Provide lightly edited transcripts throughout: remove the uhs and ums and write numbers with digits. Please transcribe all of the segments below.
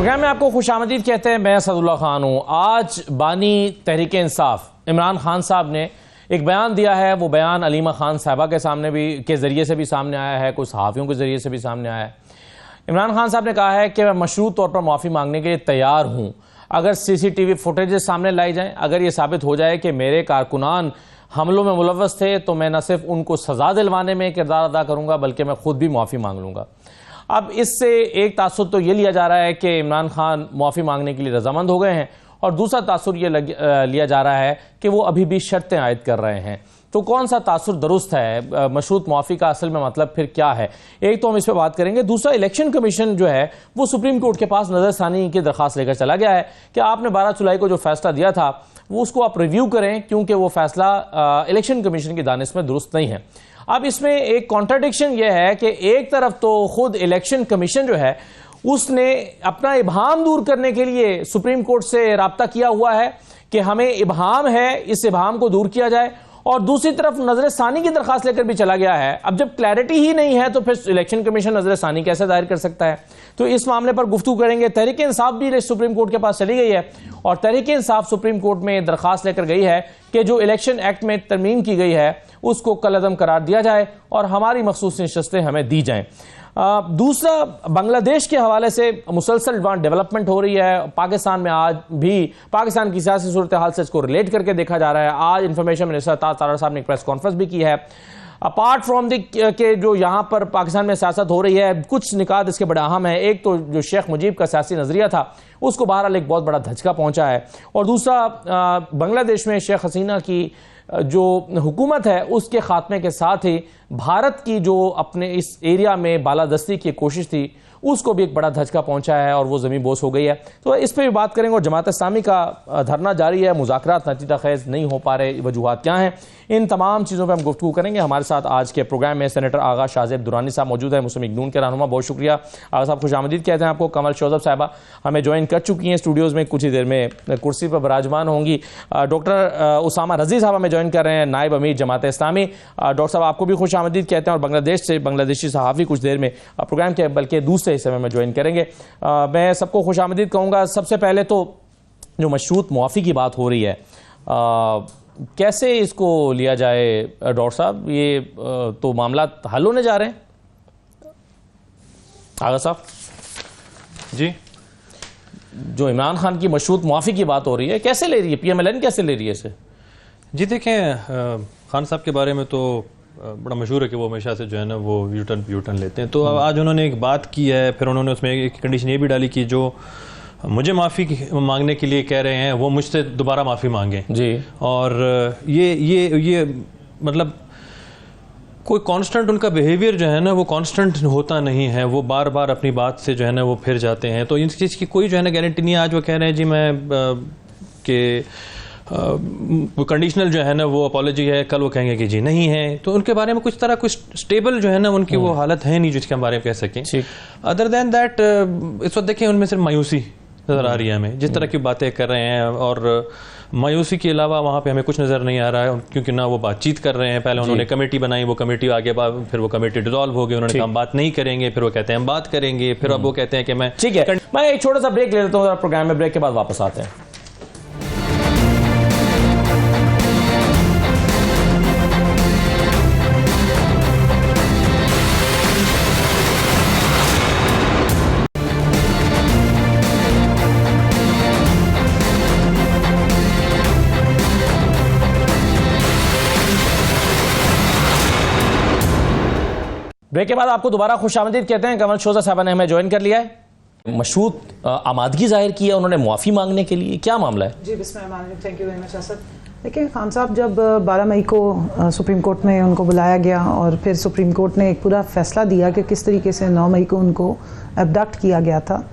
Programme में आपको खुशामदीद कहते हैं। मैं असदुल्ला खान हूँ। आज बानी तहरीक इंसाफ इमरान खान साहब ने एक बयान दिया है। वो बयान अलीमा खान साहबा के सामने भी के ज़रिए से भी सामने आया है, कुछ सहाफ़ियों के ज़रिए से भी सामने आया है। इमरान खान साहब ने कहा है कि मैं मशरूत तौर पर माफ़ी मांगने के लिए तैयार हूँ अगर CCTV फुटेजेस सामने लाई जाएँ। अगर ये साबित हो जाए कि मेरे कारकुनान हमलों में मुलव्वस थे तो मैं न सिर्फ उनको सज़ा दिलवाने में किरदार अदा करूँगा बल्कि मैं खुद भी माफ़ी मांग लूँगा। अब इससे एक तासुर तो ये लिया जा रहा है कि इमरान खान माफ़ी मांगने के लिए रजामंद हो गए हैं, और दूसरा तासुर ये लिया जा रहा है कि वो अभी भी शर्तें आयद कर रहे हैं। तो कौन सा तासुर दुरुस्त है? मशरूत माफ़ी का असल में मतलब फिर क्या है? एक तो हम इस पर बात करेंगे। दूसरा, इलेक्शन कमीशन जो है वो सुप्रीम कोर्ट के पास नज़रसानी की दरख्वास्त लेकर चला गया है कि आपने 12 जुलाई को जो फैसला दिया था वो उसको आप रिव्यू करें, क्योंकि वो फैसला इलेक्शन कमीशन की दानिश में दुरुस्त नहीं है। अब इसमें एक कॉन्ट्राडिक्शन यह है कि एक तरफ तो खुद इलेक्शन कमीशन जो है उसने अपना इबहाम दूर करने के लिए सुप्रीम कोर्ट से राब्ता किया हुआ है कि हमें इबहाम है, इस इबहाम को दूर किया जाए, और दूसरी तरफ नजर सानी की दरखास्त लेकर भी चला गया है। अब जब क्लैरिटी ही नहीं है तो फिर इलेक्शन कमीशन नजर सानी कैसे दायर कर सकता है? तो इस मामले पर गुफ्तगू करेंगे। तहरीक इंसाफ भी सुप्रीम कोर्ट के पास चली गई है और तहरीक इंसाफ सुप्रीम कोर्ट में दरखास्त लेकर गई है कि जो इलेक्शन एक्ट में तरमीम की गई है उसको कलअदम करार दिया जाए और हमारी मखसूस नशस्तें हमें दी जाएं। दूसरा, बांग्लादेश के हवाले से मुसलसल वहाँ डेवलपमेंट हो रही है। पाकिस्तान में आज भी पाकिस्तान की सियासी सूरत हाल से इसको रिलेट करके देखा जा रहा है। आज इंफॉर्मेशन मिनिस्टर तारड़ साहब ने एक प्रेस कॉन्फ्रेंस भी की है। अपार्ट फ्रॉम द के जो यहाँ पर पाकिस्तान में सियासत हो रही है, कुछ निकात इसके बड़ा अहम है। एक तो जो शेख मुजीब का सियासी नजरिया था उसको बहरहाल एक बहुत बड़ा धचका पहुंचा है, और दूसरा बांग्लादेश में शेख हसीना की जो हुकूमत है उसके खात्मे के साथ ही भारत की जो अपने इस एरिया में बालादस्ती की कोशिश थी उसको भी एक बड़ा धचका पहुंचा है और वो ज़मीन बोस हो गई है। तो इस पर भी बात करेंगे। और जमात इस्लामी का धरना जारी है, मुज़ाकरात नतीजा खेज़ नहीं हो पा रहे, वजूहात क्या हैं, इन तमाम चीज़ों पर हम गुफ्तगू करेंगे। हमारे साथ आज के प्रोग्राम में सेनेटर आगा शाहज़ेब दुरानी साहब मौजूद है, मुस्लिम लीग नून के रहनुमा। बहुत शुक्रिया आगा साहब, खुशामदीद कहते हैं आपको। कमल शोजब साहबा हमें ज्वाइन कर चुकी हैं स्टूडियोज़ में, कुछ ही देर में कुर्सी पर विराजमान होंगी। डॉक्टर उसामा रज़ी साहब हमें ज्वाइन कर रहे हैं, नायब अमीर जमात इस्लामी। डॉक्टर साहब आपको भी खुशामदीद कहते हैं। और बांग्लादेश से बांग्लादेशी सहाफ़ी कुछ देर में प्रोग्राम के बल्कि दूसरे हिस्से में ज्वाइन करेंगे। मैं सबको खुशामदीद कहूँगा। सबसे पहले तो जो मशरूत मुआफ़ी की बात हो रही है, कैसे इसको लिया जाए डॉक्टर साहब? ये तो मामला हल होने जा रहे हैं। आगा साहब जी, जो इमरान खान की मशरूत मुआफ़ी की बात हो रही है, कैसे ले रही है PMLN, कैसे ले रही है इसे? जी देखें, खान साहब के बारे में तो बड़ा मशहूर है कि वो हमेशा से जो है ना वो यूटर्न लेते हैं। तो आज उन्होंने एक बात की है, फिर उन्होंने उसमें एक कंडीशन ये भी डाली कि जो मुझे माफ़ी मांगने के लिए कह रहे हैं वो मुझसे दोबारा माफ़ी मांगें जी। और ये मतलब कोई कांस्टेंट उनका बिहेवियर जो है ना वो कांस्टेंट होता नहीं है, वो बार बार अपनी बात से जो है ना वो फिर जाते हैं। तो इस चीज़ की कोई जो है ना गारंटी नहीं है। आज वो कह रहे हैं जी मैं कि वो कंडीशनल जो है ना वो अपॉलॉजी है, कल वो कहेंगे कि जी नहीं है। तो उनके बारे में कुछ तरह कुछ स्टेबल जो है ना उनकी वो हालत है नहीं जिसके बारे में कह सकें। अदर देन दैट इस वक्त देखें उनमें सिर्फ मायूसी नज़र आ रही है हमें, जिस तरह की बातें कर रहे हैं। और मायूसी के अलावा वहाँ पे हमें कुछ नज़र नहीं आ रहा है, क्योंकि ना वो बातचीत कर रहे हैं। पहले उन्होंने कमेटी बनाई, वो कमेटी आगे फिर वो कमेटी डिसॉल्व हो गई। उन्होंने कहा हम बात नहीं करेंगे, फिर वो कहते हैं हम बात करेंगे, फिर अब वो कहते हैं कि मैं ठीक है। मैं एक छोटा सा ब्रेक ले लेता हूँ, प्रोग्राम में ब्रेक के बाद वापस आते हैं। ब्रेक के बाद आपको दोबारा खुशामदीद कहते हैं। कमल शोजा साहब ने हमें ज्वाइन कर लिया है। मशरूत आमादगी जाहिर की है उन्होंने मुआफ़ी मांगने के लिए, क्या मामला है? जी बिस्मिल्लाह, thank you very much Asad. देखिए, खान साहब जब 12 मई को सुप्रीम कोर्ट में उनको बुलाया गया और फिर सुप्रीम कोर्ट ने एक पूरा फैसला दिया कि किस तरीके से 9 मई को उनको एब्डक्ट किया गया था,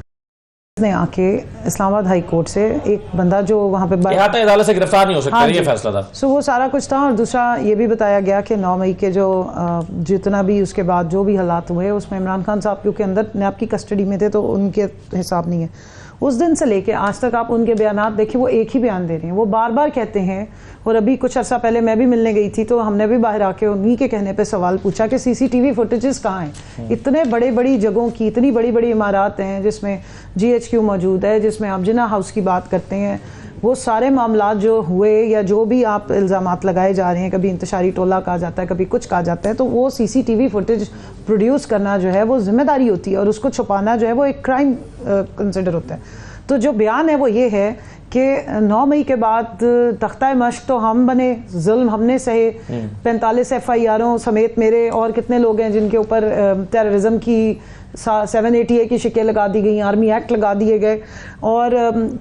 ने आके इस्लामाबाद हाई कोर्ट से एक बंदा जो वहाँ पे अदालत से गिरफ्तार नहीं हो सकता, ये फैसला था। सो वो सारा कुछ था। और दूसरा ये भी बताया गया कि 9 मई के जो जितना भी उसके बाद जो भी हालात हुए उसमें इमरान खान साहब क्योंकि अंदर नैब की कस्टडी में थे तो उनके हिसाब नहीं है। उस दिन से लेके आज तक आप उनके बयानात देखिए, वो एक ही बयान दे रहे हैं, वो बार बार कहते हैं। और अभी कुछ अर्सा पहले मैं भी मिलने गई थी तो हमने भी बाहर आके उन्हीं के कहने पे सवाल पूछा कि CCTV फुटेजेस कहाँ हैं? इतने बड़ी बड़ी जगहों की, इतनी बड़ी बड़ी इमारत हैं जिसमें GHQ मौजूद है, जिसमें आप जिन्ना हाउस की बात करते हैं, वो सारे मामला जो हुए या जो भी आप इल्ज़ामात लगाए जा रहे हैं, कभी इंतशारी टोला कहा जाता है, कभी कुछ कहा जाता है, तो वो CCTV फुटेज प्रोड्यूस करना जो है वो जिम्मेदारी होती है और उसको छुपाना जो है वो एक क्राइम कंसिडर होता है। तो जो बयान है वो ये है कि 9 मई के बाद तख्ता मश्क तो हम बने, जुल्म हमने सहे, 45 FIRों समेत मेरे और कितने लोग हैं जिनके ऊपर टेररिज्म की 780A की शिकें लगा दी गई, आर्मी एक्ट लगा दिए गए, और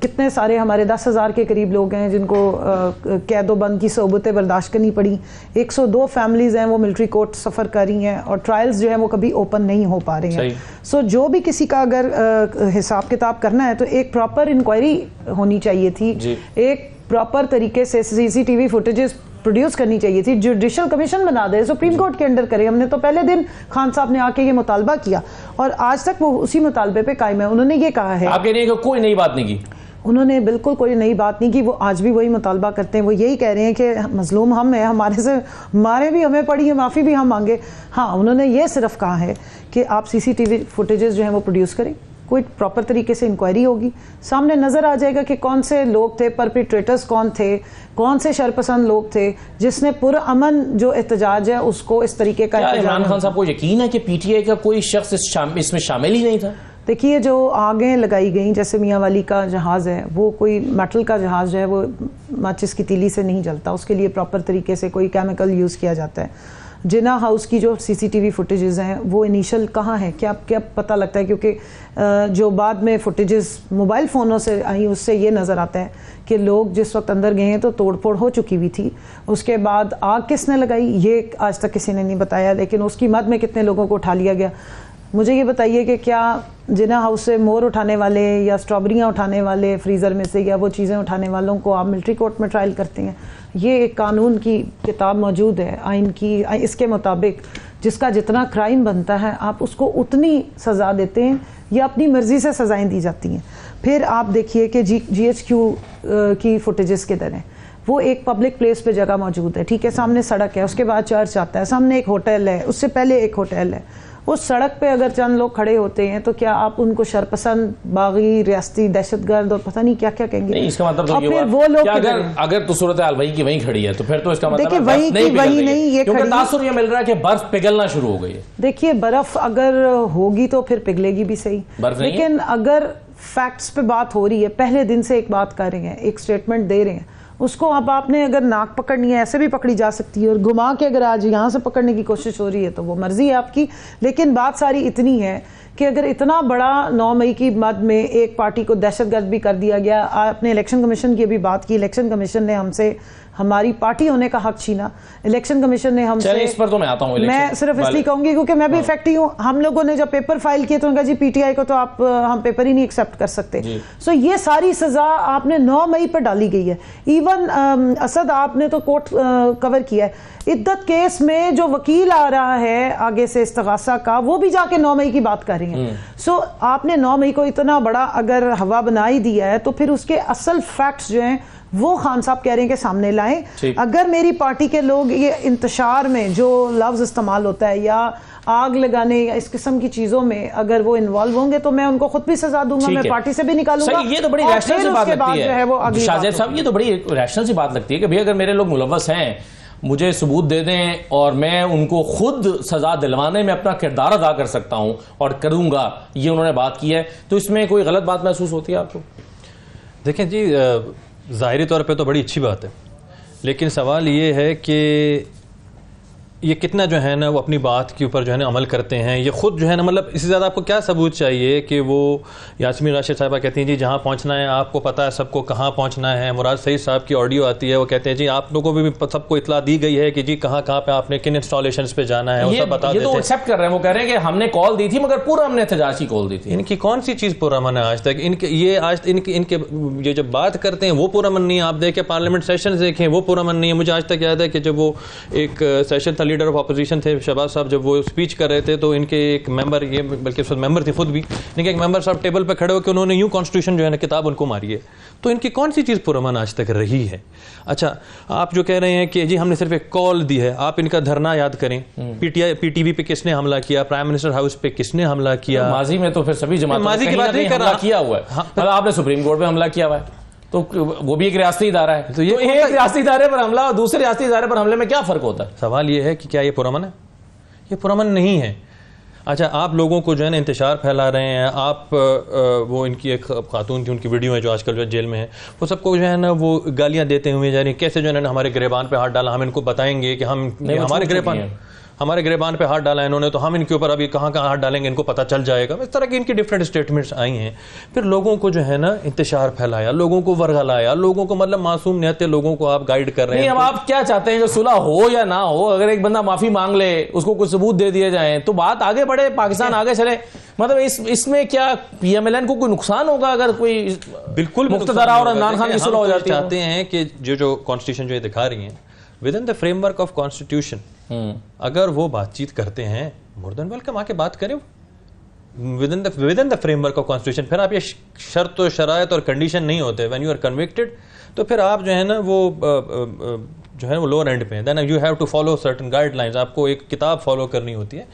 कितने सारे हमारे 10,000 के करीब लोग हैं जिनको कैदो बंद की सोबतें बर्दाश्त करनी पड़ी। 102 फैमिलीज़ हैं वो मिलिट्री कोर्ट सफ़र कर रही हैं और ट्रायल्स जो हैं वो कभी ओपन नहीं हो पा रहे हैं। सो जो भी किसी का अगर हिसाब किताब करना है तो एक प्रॉपर इंक्वायरी होनी चाहिए थी, एक प्रॉपर तरीके से CCTV फुटेजेस प्रोड्यूस करनी चाहिए थी, जुडिशल कमीशन बना दे, सुप्रीम कोर्ट के अंडर करे। हमने तो पहले दिन खान साहब ने आके ये मुतालबा किया और आज तक वो उसी मुतालबे पे कायम है। उन्होंने ये कहा है, आप कह रहे हैं कि कोई नई बात नहीं की, उन्होंने बिल्कुल कोई नई बात नहीं की, वो आज भी वही मुतालबा करते हैं। वो यही कह रहे हैं कि मजलूम हम हैं, हमारे से मारे भी हमें पड़ी है, माफ़ी भी हम मांगे। हाँ, उन्होंने ये सिर्फ कहा है कि आप CCTV फुटेजेस जो हैं वो प्रोड्यूस करें, कोई प्रॉपर तरीके से इंक्वायरी होगी, सामने नजर आ जाएगा कि कौन से लोग थे, परपिट्रेटर्स कौन थे, कौन से शरपसंद लोग थे जिसने पुरअमन जो एहतजाज है उसको इस तरीके का। इमरान खान साहब को यकीन है कि PTI का कोई शख्स इसमें शामिल ही नहीं था? देखिए, जो आगें लगाई गई, जैसे मियाँ वाली का जहाज़ है, वो कोई मेटल का जहाज़ जो है वो माचिस की तीली से नहीं जलता, उसके लिए प्रॉपर तरीके से कोई केमिकल यूज़ किया जाता है। जिन्ना हाउस की जो CCTV फुटेजेस हैं वो इनिशियल कहाँ है, क्या पता लगता है, क्योंकि जो बाद में फुटेजेस मोबाइल फ़ोनों से आई उससे ये नज़र आता है कि लोग जिस वक्त अंदर गए हैं तो तोड़फोड़ हो चुकी हुई थी। उसके बाद आग किसने लगाई ये आज तक किसी ने नहीं बताया, लेकिन उसकी मद में कितने लोगों को उठा लिया गया। मुझे ये बताइए कि क्या जिन्ना हाउस से मोर उठाने वाले या स्ट्रॉबेरियाँ उठाने वाले फ्रीज़र में से या वो चीज़ें उठाने वालों को आप मिलिट्री कोर्ट में ट्रायल करते हैं? ये एक कानून की किताब मौजूद है आइन की, इसके मुताबिक जिसका जितना क्राइम बनता है आप उसको उतनी सज़ा देते हैं या अपनी मर्ज़ी से सज़ाएँ दी जाती हैं। फिर आप देखिए कि GHQ की फुटेजेस किधर हैं। वो एक पब्लिक प्लेस पे जगह मौजूद है, ठीक है, सामने सड़क है, उसके बाद चर्च आता है, सामने एक होटल है, उससे पहले एक होटल है। उस सड़क पे अगर चंद लोग खड़े होते हैं तो क्या आप उनको शरपसंद, बागी, रियासती, दहशतगर्द और पता नहीं क्या क्या कहेंगे? नहीं, इसका मतलब तो फिर वो लोग अगर तो सूरत हाल वही की वही खड़ी है तो फिर तो इसका मतलब देखिए वही नहीं, ये क्योंकि तासुर ये मिल रहा है कि बर्फ पिघलना शुरू हो गई है। देखिए, बर्फ अगर होगी तो फिर पिघलेगी भी सही, लेकिन अगर फैक्ट्स पे बात हो रही है, पहले दिन से एक बात कर रहे हैं, एक स्टेटमेंट दे रहे हैं, उसको अब आपने अगर नाक पकड़नी है ऐसे भी पकड़ी जा सकती है और घुमा के अगर आज यहाँ से पकड़ने की कोशिश हो रही है तो वो मर्जी है आपकी। लेकिन बात सारी इतनी है कि अगर इतना बड़ा 9 मई की मद में एक पार्टी को दहशतगर्द भी कर दिया गया, आपने इलेक्शन कमीशन की भी बात की, इलेक्शन कमीशन ने हमसे हमारी पार्टी होने का हक छीना, इलेक्शन कमीशन ने हमसे, इस पर तो मैं आता हूं, मैं सिर्फ इसलिए कहूंगी क्योंकि मैं भी इफेक्टिव हूं। हम लोगों ने जब पेपर फाइल किए तो उनका जी PTI को तो आप हम पेपर ही नहीं एक्सेप्ट कर सकते। सो ये सारी सजा आपने 9 मई पर डाली गई है। इवन असद आपने तो कोर्ट कवर किया है, इद्दत केस में जो वकील आ रहा है आगे से इस्तगासा का, वो भी जाके 9 मई की बात कर रही है। सो आपने 9 मई को इतना बड़ा अगर हवा बना ही दिया है तो फिर उसके असल फैक्ट्स जो हैं वो खान साहब कह रहे हैं कि सामने लाएं। अगर मेरी पार्टी के लोग ये इंतशार में जो लफ्ज इस्तेमाल होता है या आग लगाने या इस किस्म की चीजों में अगर वो इन्वॉल्व होंगे तो मैं उनको खुद भी सजा दूंगा, मैं पार्टी से भी निकालूंगा। ये तो बड़ी रैशनल सी बात लगती है शाहजेब साहब, ये तो बड़ी रैशनल सी बात लगती है कि भाई अगर मेरे लोग मुलव्वस हैं, मुझे सबूत दे दें और मैं उनको खुद सजा दिलवाने में अपना किरदार अदा कर सकता हूं और करूंगा, ये उन्होंने बात की है, तो इसमें कोई गलत बात महसूस होती है आपको? देखें जी, ज़ाहिरी तौर पे तो बड़ी अच्छी बात है, लेकिन सवाल ये है कि ये कितना जो है ना वो अपनी बात के ऊपर जो है ना अमल करते हैं। ये खुद जो है ना, मतलब इससे ज़्यादा आपको क्या सबूत चाहिए कि वो यास्मीन राशिद साहिबा कहती हैं जी जहाँ पहुँचना है आपको पता है सबको कहाँ पहुँचना है। मुराद सईद साहब की ऑडियो आती है, वो कहते हैं जी आप लोगों को भी सबको इतला दी गई है कि जी कहाँ पे आपने किन इंस्टॉलेशंस पे जाना है, वो सब बता देते हैं। ये तो एक्सेप्ट कर रहे हैं, वो कह रहे हैं कि हमने कॉल दी थी मगर पूरा हमने एहतजाज की कॉल दी थी। इनकी कौन सी चीज़ पुरअमन है आज तक? इनके ये जब बात करते हैं वो पुरअमन नहीं है। आप देखें पार्लियामेंट सेशन देखें वो पुरअमन नहीं है। मुझे आज तक याद है कि जब वो एक सेशन था लीडर ऑफ अपोजिशन थे शहबाज साहब, जब वो स्पीच कर रहे थे तो इनके एक मेंबर, ये बल्कि उस मेंबर थे खुद भी, इनके एक मेंबर साहब टेबल पे खड़े होकर उन्होंने यूं कॉन्स्टिट्यूशन जो है ना किताब उनको मारी है। तो इनकी कौन सी चीज़ पुरअमन आज तक रही है? अच्छा, आप जो कह रहे हैं कि जी हमने सिर्फ एक कॉल दी है, आप इनका धरना याद करें, पीटीवी पे किसने हमला किया, प्राइम मिनिस्टर हाउस पे किसने हमला किया? माजी में तो फिर सभी जमातों माजी की बात नहीं कर रहा, किया हुआ है। मतलब आपने सुप्रीम कोर्ट पे हमला किया हुआ है, तो वो भी एक रियासती इदारा है। तो ये एक रियासती इदारे पर हमला और दूसरे रियासती इदारे पर हमले में क्या फर्क होता है? सवाल ये है कि क्या ये पुरअमन है? ये पुरअमन नहीं है। अच्छा, आप लोगों को जो है ना इंतशार फैला रहे हैं, आप वो इनकी एक खातून की उनकी वीडियो है जो आजकल जो जेल में है, वो सबको जो है ना वो गालियां देते हुए जा रही हैं, कैसे जो है ना हमारे गिरेबान पे हाथ डाला, हम इनको बताएंगे कि हम हमारे गिरेबान पे हाथ डाला इन्होंने, तो हम इनके ऊपर अभी कहाँ कहाँ हाथ डालेंगे इनको पता चल जाएगा। इस तरह की इनकी डिफरेंट स्टेटमेंट्स आई हैं। फिर लोगों को जो है ना इंतशार फैलाया, लोगों को वर्गलाया, लोगों को मतलब मासूम निहत्ते लोगों को आप गाइड कर रहे हैं। अब आप क्या चाहते हैं कि सुलह हो या ना हो, अगर एक बंदा माफी मांग ले, उसको कुछ सबूत दे दिए जाए तो बात आगे बढ़े, पाकिस्तान आगे चले। मतलब इसमें क्या पीएमएलएन को कोई नुकसान होगा अगर कोई बिल्कुल मुक्तदरा और इमरान खान की सुलह हो जाती है? चाहते हैं कि जो कॉन्स्टिट्यूशन जो ये दिखा रही है with in the framework of constitution, अगर वो बातचीत करते हैं मोर देन वेलकम, आके बात करें with in the framework of constitution. फिर आप ये शर्त और शरायत और कंडीशन नहीं होते। व्हेन यू आर कन्विक्टेड तो फिर आप जो है ना वो जो है वो लोअर एंड पे, then you have to follow certain guidelines, आपको एक किताब फॉलो करनी होती है।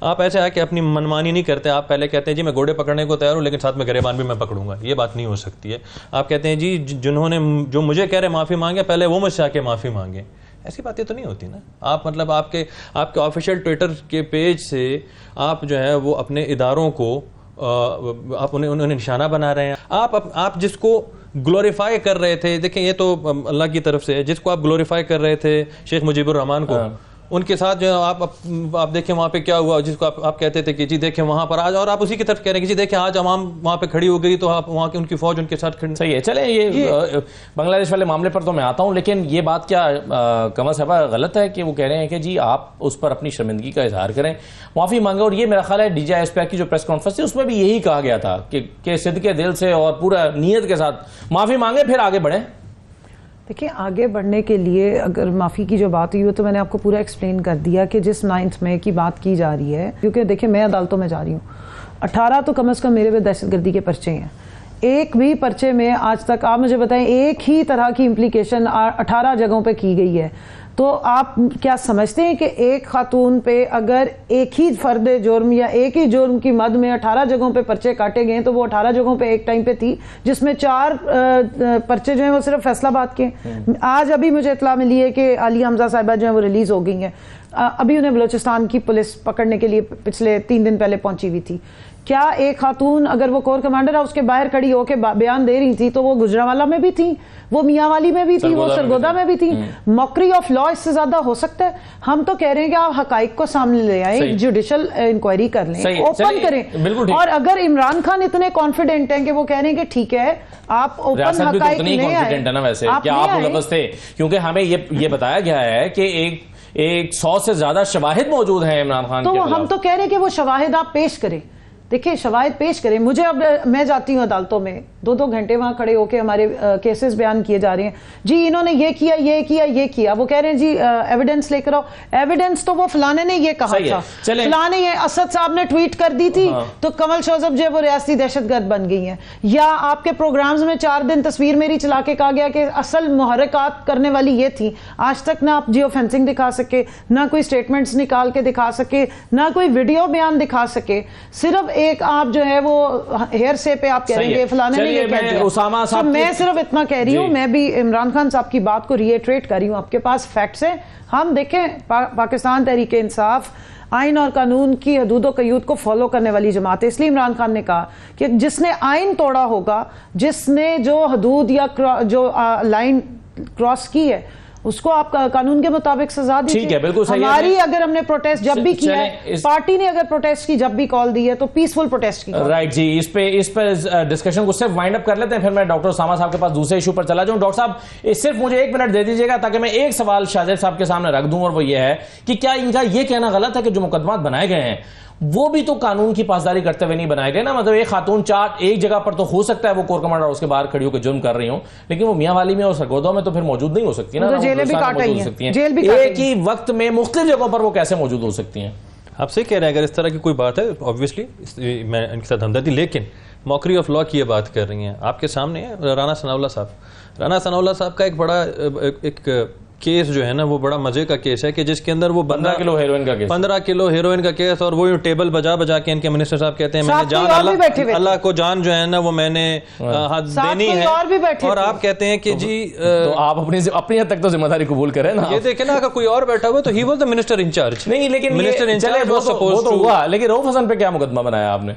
आप ऐसे आके अपनी मनमानी नहीं करते। आप पहले कहते हैं जी मैं घोड़े पकड़ने को तैयार हूँ लेकिन साथ में गिरेबान भी मैं पकड़ूंगा, ये बात नहीं हो सकती है। आप कहते हैं जी जिन्होंने जो मुझे कह रहे माफ़ी मांगे पहले वो मुझसे आके माफ़ी मांगे, ऐसी बातें तो नहीं होती ना। आप मतलब आपके ऑफिशियल ट्विटर के पेज से आप जो है वो अपने इदारों को आप उन्हें निशाना बना रहे हैं। आप जिसको ग्लोरीफाई कर रहे थे, देखें ये तो अल्लाह की तरफ से है, जिसको आप ग्लोरीफाई कर रहे थे शेख मुजीबुर रहमान को, उनके साथ जो आप देखें वहाँ पे क्या हुआ, जिसको आप कहते थे कि जी देखें वहाँ पर आज, और आप उसी की तरफ कह रहे हैं कि जी देखें आज आवाम वहाँ पे खड़ी हो गई तो आप वहाँ की उनकी फौज उनके साथ खड़ी। सही है। चले ये बांग्लादेश वाले मामले पर तो मैं आता हूँ, लेकिन ये बात क्या कमर साहबा गलत है कि वो कह रहे हैं कि जी आप उस पर अपनी शर्मिंदगी का इजहार करें, माफ़ी मांगे? और ये मेरा ख्याल है DGISPI की जो प्रेस कॉन्फ्रेंस थी उसमें भी यही कहा गया था कि सिद्ध के दिल से और पूरा नीयत के साथ माफ़ी मांगे फिर आगे बढ़ें। देखिए, आगे बढ़ने के लिए अगर माफ़ी की जो बात हुई हो तो मैंने आपको पूरा एक्सप्लेन कर दिया कि जिस 9 मई की बात की जा रही है, क्योंकि देखिए मैं अदालतों में जा रही हूँ, 18 तो कम से कम मेरे पे दहशतगर्दी के पर्चे हैं। एक भी पर्चे में आज तक आप मुझे बताएं एक ही तरह की इम्प्लीकेशन 18 जगहों पे की गई है। तो आप क्या समझते हैं कि एक खातून पे अगर एक ही फर्द जुर्म या एक ही जुर्म की मद में 18 जगहों पे पर्चे काटे गए तो वो 18 जगहों पे एक टाइम पे थी, जिसमें 4 पर्चे जो हैं वो सिर्फ फैसलाबाद के। आज अभी मुझे इत्तला मिली है कि आलिया हमजा साहिबा जो है वो रिलीज हो गई हैं। अभी उन्हें बलोचिस्तान की पुलिस पकड़ने के लिए पिछले 3 दिन पहले पहुंची हुई थी। क्या एक खातून अगर वो कोर कमांडर हाउस के बाहर खड़ी होकर बयान दे रही थी तो वो गुजरांवाला में भी थी, वो मियांवाली में भी थी, वो सरगोदा में भी थी। मॉकरी ऑफ लॉ इससे ज्यादा हो सकता है? हम तो कह रहे हैं कि आप हकाइक को सामने ले आए, जुडिशल इंक्वायरी कर लें, ओपन करें। और अगर इमरान खान इतने कॉन्फिडेंट हैं कि वो कह रहे हैं कि ठीक है आप ओपन हकाइक ले आए, है ना वैसे क्या आप मुलव्वस थे? क्योंकि हमें ये बताया गया है कि एक 100 से ज्यादा शवाहिद मौजूद हैं इमरान खान के खिलाफ। हम तो कह रहे हैं कि वो शवाहिद आप पेश करें। देखिए, शवाहिद पेश करें। मुझे अब मैं जाती हूँ अदालतों में, 2-2 घंटे वहां खड़े होकर हमारे केसेस बयान किए जा रहे हैं। जी इन्होंने ये किया, ये किया, ये किया। वो कह रहे हैं जी एविडेंस लेकर आओ। एविडेंस तो वो फलाने ने ये कहा था, फलाने ये असद साहब ने ट्वीट कर दी थी तो कमल शोजब जो है वो रियासती दहशतगर्द बन गई हैं। या आपके प्रोग्राम्स में 4 दिन तस्वीर मेरी चला के कहा गया कि असल मुहर्रिकात करने वाली ये थी। आज तक ना आप जियो फेंसिंग दिखा सके, ना कोई स्टेटमेंट्स निकाल के दिखा सके, ना कोई वीडियो बयान दिखा सके। सिर्फ एक आप जो है वो हेयर से पे आप कहेंगे फलाने ने ये कह दिया। उसामा साहब मैं सिर्फ इतना कह रही हूँ, मैं भी इमरान खान साहब की बात को रिएट्रेट कर रही हूँ। आपके पास फैक्ट्स हैं, हम देखें पाकिस्तान तहरीक इंसाफ आइन और कानून की हदूद कयूद को फॉलो करने वाली जमात है। इसलिए इमरान खान ने कहा कि जिसने आइन तोड़ा होगा, जिसने जो हदूद या जो लाइन क्रॉस की है, उसको आप कानून के मुताबिक सजा दीजिए। ठीक है, बिल्कुल सही। हमारी अगर हमने प्रोटेस्ट जब भी किया है, पार्टी ने अगर प्रोटेस्ट की जब भी कॉल दी है तो पीसफुल प्रोटेस्ट की। राइट जी, इस पे डिस्कशन को सिर्फ वाइंड अप कर लेते हैं, फिर मैं डॉक्टर उसामा साहब के पास दूसरे इशू पर चला जाऊं। डॉक्टर साहब सिर्फ मुझे 1 मिनट दे दीजिएगा ताकि मैं एक सवाल शाहजेब साहब के सामने रख दूं, और वो ये है कि क्या इनका ये कहना गलत है कि जो मुकदमात बनाए गए हैं वो भी तो कानून की पासदारी करते हुए नहीं बनाए गए ना। मतलब एक खातून चार एक जगह पर तो हो सकता है वो कोर कमांडर उसके बाहर खड़ी होकर जुर्म कर रही हो, लेकिन वो मियां वाली में और सरगोदा में तो फिर मौजूद नहीं हो सकती ना। तो जेलें भी काट रही हैं, एक ही वक्त में मुख्तलिफ जगहों पर वो कैसे मौजूद हो सकती हैं? आप सही कह रहे हैं, अगर इस तरह की कोई बात है ऑब्वियसली मैं इनके साथ हमदर्दी, लेकिन मॉकरी ऑफ लॉ की ये बात कर रही हैं। आपके सामने है राना सनाउल्लाह साहब। राना सनाउल्लाह साहब का एक बड़ा एक केस जो है ना, वो बड़ा मजे का केस है कि जिसके अंदर वो 15 किलो हेरोइन का केस, 15 किलो हेरोइन का केस, और वो टेबल बजा बजा के इनके मिनिस्टर साहब कहते हैं मैंने जान अल्लाह को जान जो है ना वो मैंने देनी है, और आप कहते हैं कि जी तो आप अपनी हद तक तो जिम्मेदारी कबूल करें ना। ये देखें ना, अगर कोई और बैठा हुआ तो he was the minister in charge. नहीं, लेकिन मिनिस्टर इंचार्ज वो तो हुआ, लेकिन रऊफ हसन पे क्या मुकदमा बनाया आपने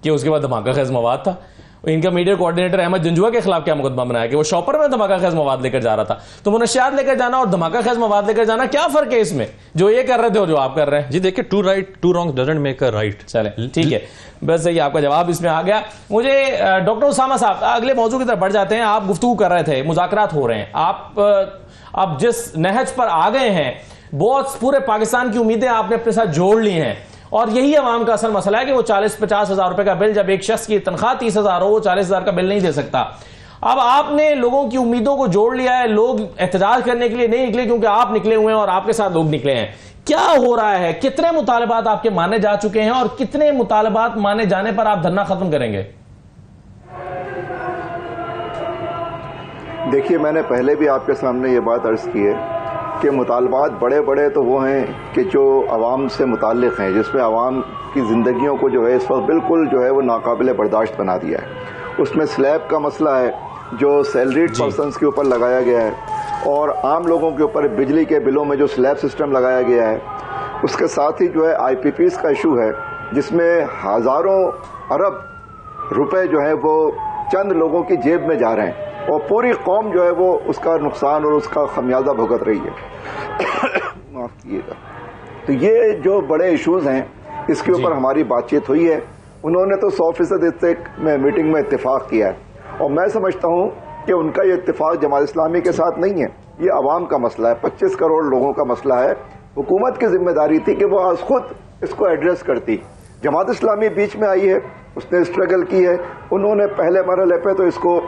कि उसके बाद धमाका खेज मवाद था? इनका मीडिया कोऑर्डिनेटर अहमद जंजुआ के खिलाफ क्या मुकदमा बनाया कि वो शॉपर में धमाका खेज मवाद लेकर जा रहा था? तो मुनशियात लेकर जाना और धमाका खेज मवाद लेकर जाना क्या फर्क है इसमें, जो ये कर रहे थे और जो आप कर रहे हैं? जी देखिए, two wrong doesn't make a right. चले ठीक है, बस ये आपका जवाब इसमें आ गया। मुझे डॉक्टर उसामा साहब अगले मौजू की तरफ बढ़ जाते हैं। आप गुफ्तगू कर रहे थे, मुज़ाकरात हो रहे हैं, आप जिस नहज पर आ गए हैं, बहुत पूरे पाकिस्तान की उम्मीदें आपने अपने साथ जोड़ ली हैं, और यही अवाम का असल मसला है कि वो 40-50 हज़ार रुपए का बिल, जब एक शख्स की तनख्वाह 30,000 हो, वो 40,000 का बिल नहीं दे सकता। अब आपने लोगों की उम्मीदों को जोड़ लिया है, लोग एहतजाज करने के लिए नहीं निकले क्योंकि आप निकले हुए हैं और आपके साथ लोग निकले हैं। क्या हो रहा है? कितने मुतालबात आपके माने जा चुके हैं और कितने मुतालबात माने जाने पर आप धरना खत्म करेंगे? देखिए, मैंने पहले भी आपके सामने ये बात अर्ज की है कि मुतालबात बड़े बड़े तो वो हैं कि जो आवाम से मुताल्लिक़ हैं, जिसमें आवाम की ज़िंदगियों को जो है इस वक्त बिल्कुल जो है वो नाकाबिले बर्दाश्त बना दिया है। उसमें स्लैब का मसला है जो सैलरीड पर्सनस के ऊपर लगाया गया है, और आम लोगों के ऊपर बिजली के बिलों में जो स्लैब सिस्टम लगाया गया है। उसके साथ ही जो है IPPs का इशू है, जिसमें हज़ारों अरब रुपए जो है वो चंद लोगों की जेब में जा रहे हैं और पूरी कौम जो है वो उसका नुकसान और उसका खमियाजा भुगत रही है। माफ कीजिएगा। तो ये जो बड़े इश्यूज हैं, इसके ऊपर हमारी बातचीत हुई है। उन्होंने तो 100% इससे में मीटिंग में इत्तेफाक किया है, और मैं समझता हूँ कि उनका ये इत्तेफाक जमात इस्लामी के साथ नहीं है, ये अवाम का मसला है, 25 करोड़ लोगों का मसला है। हुकूमत की जिम्मेदारी थी कि वो आज खुद इसको एड्रेस करती। जमात इस्लामी बीच में आई है, उसने स्ट्रगल की है, उन्होंने पहले मरहले पे तो इसको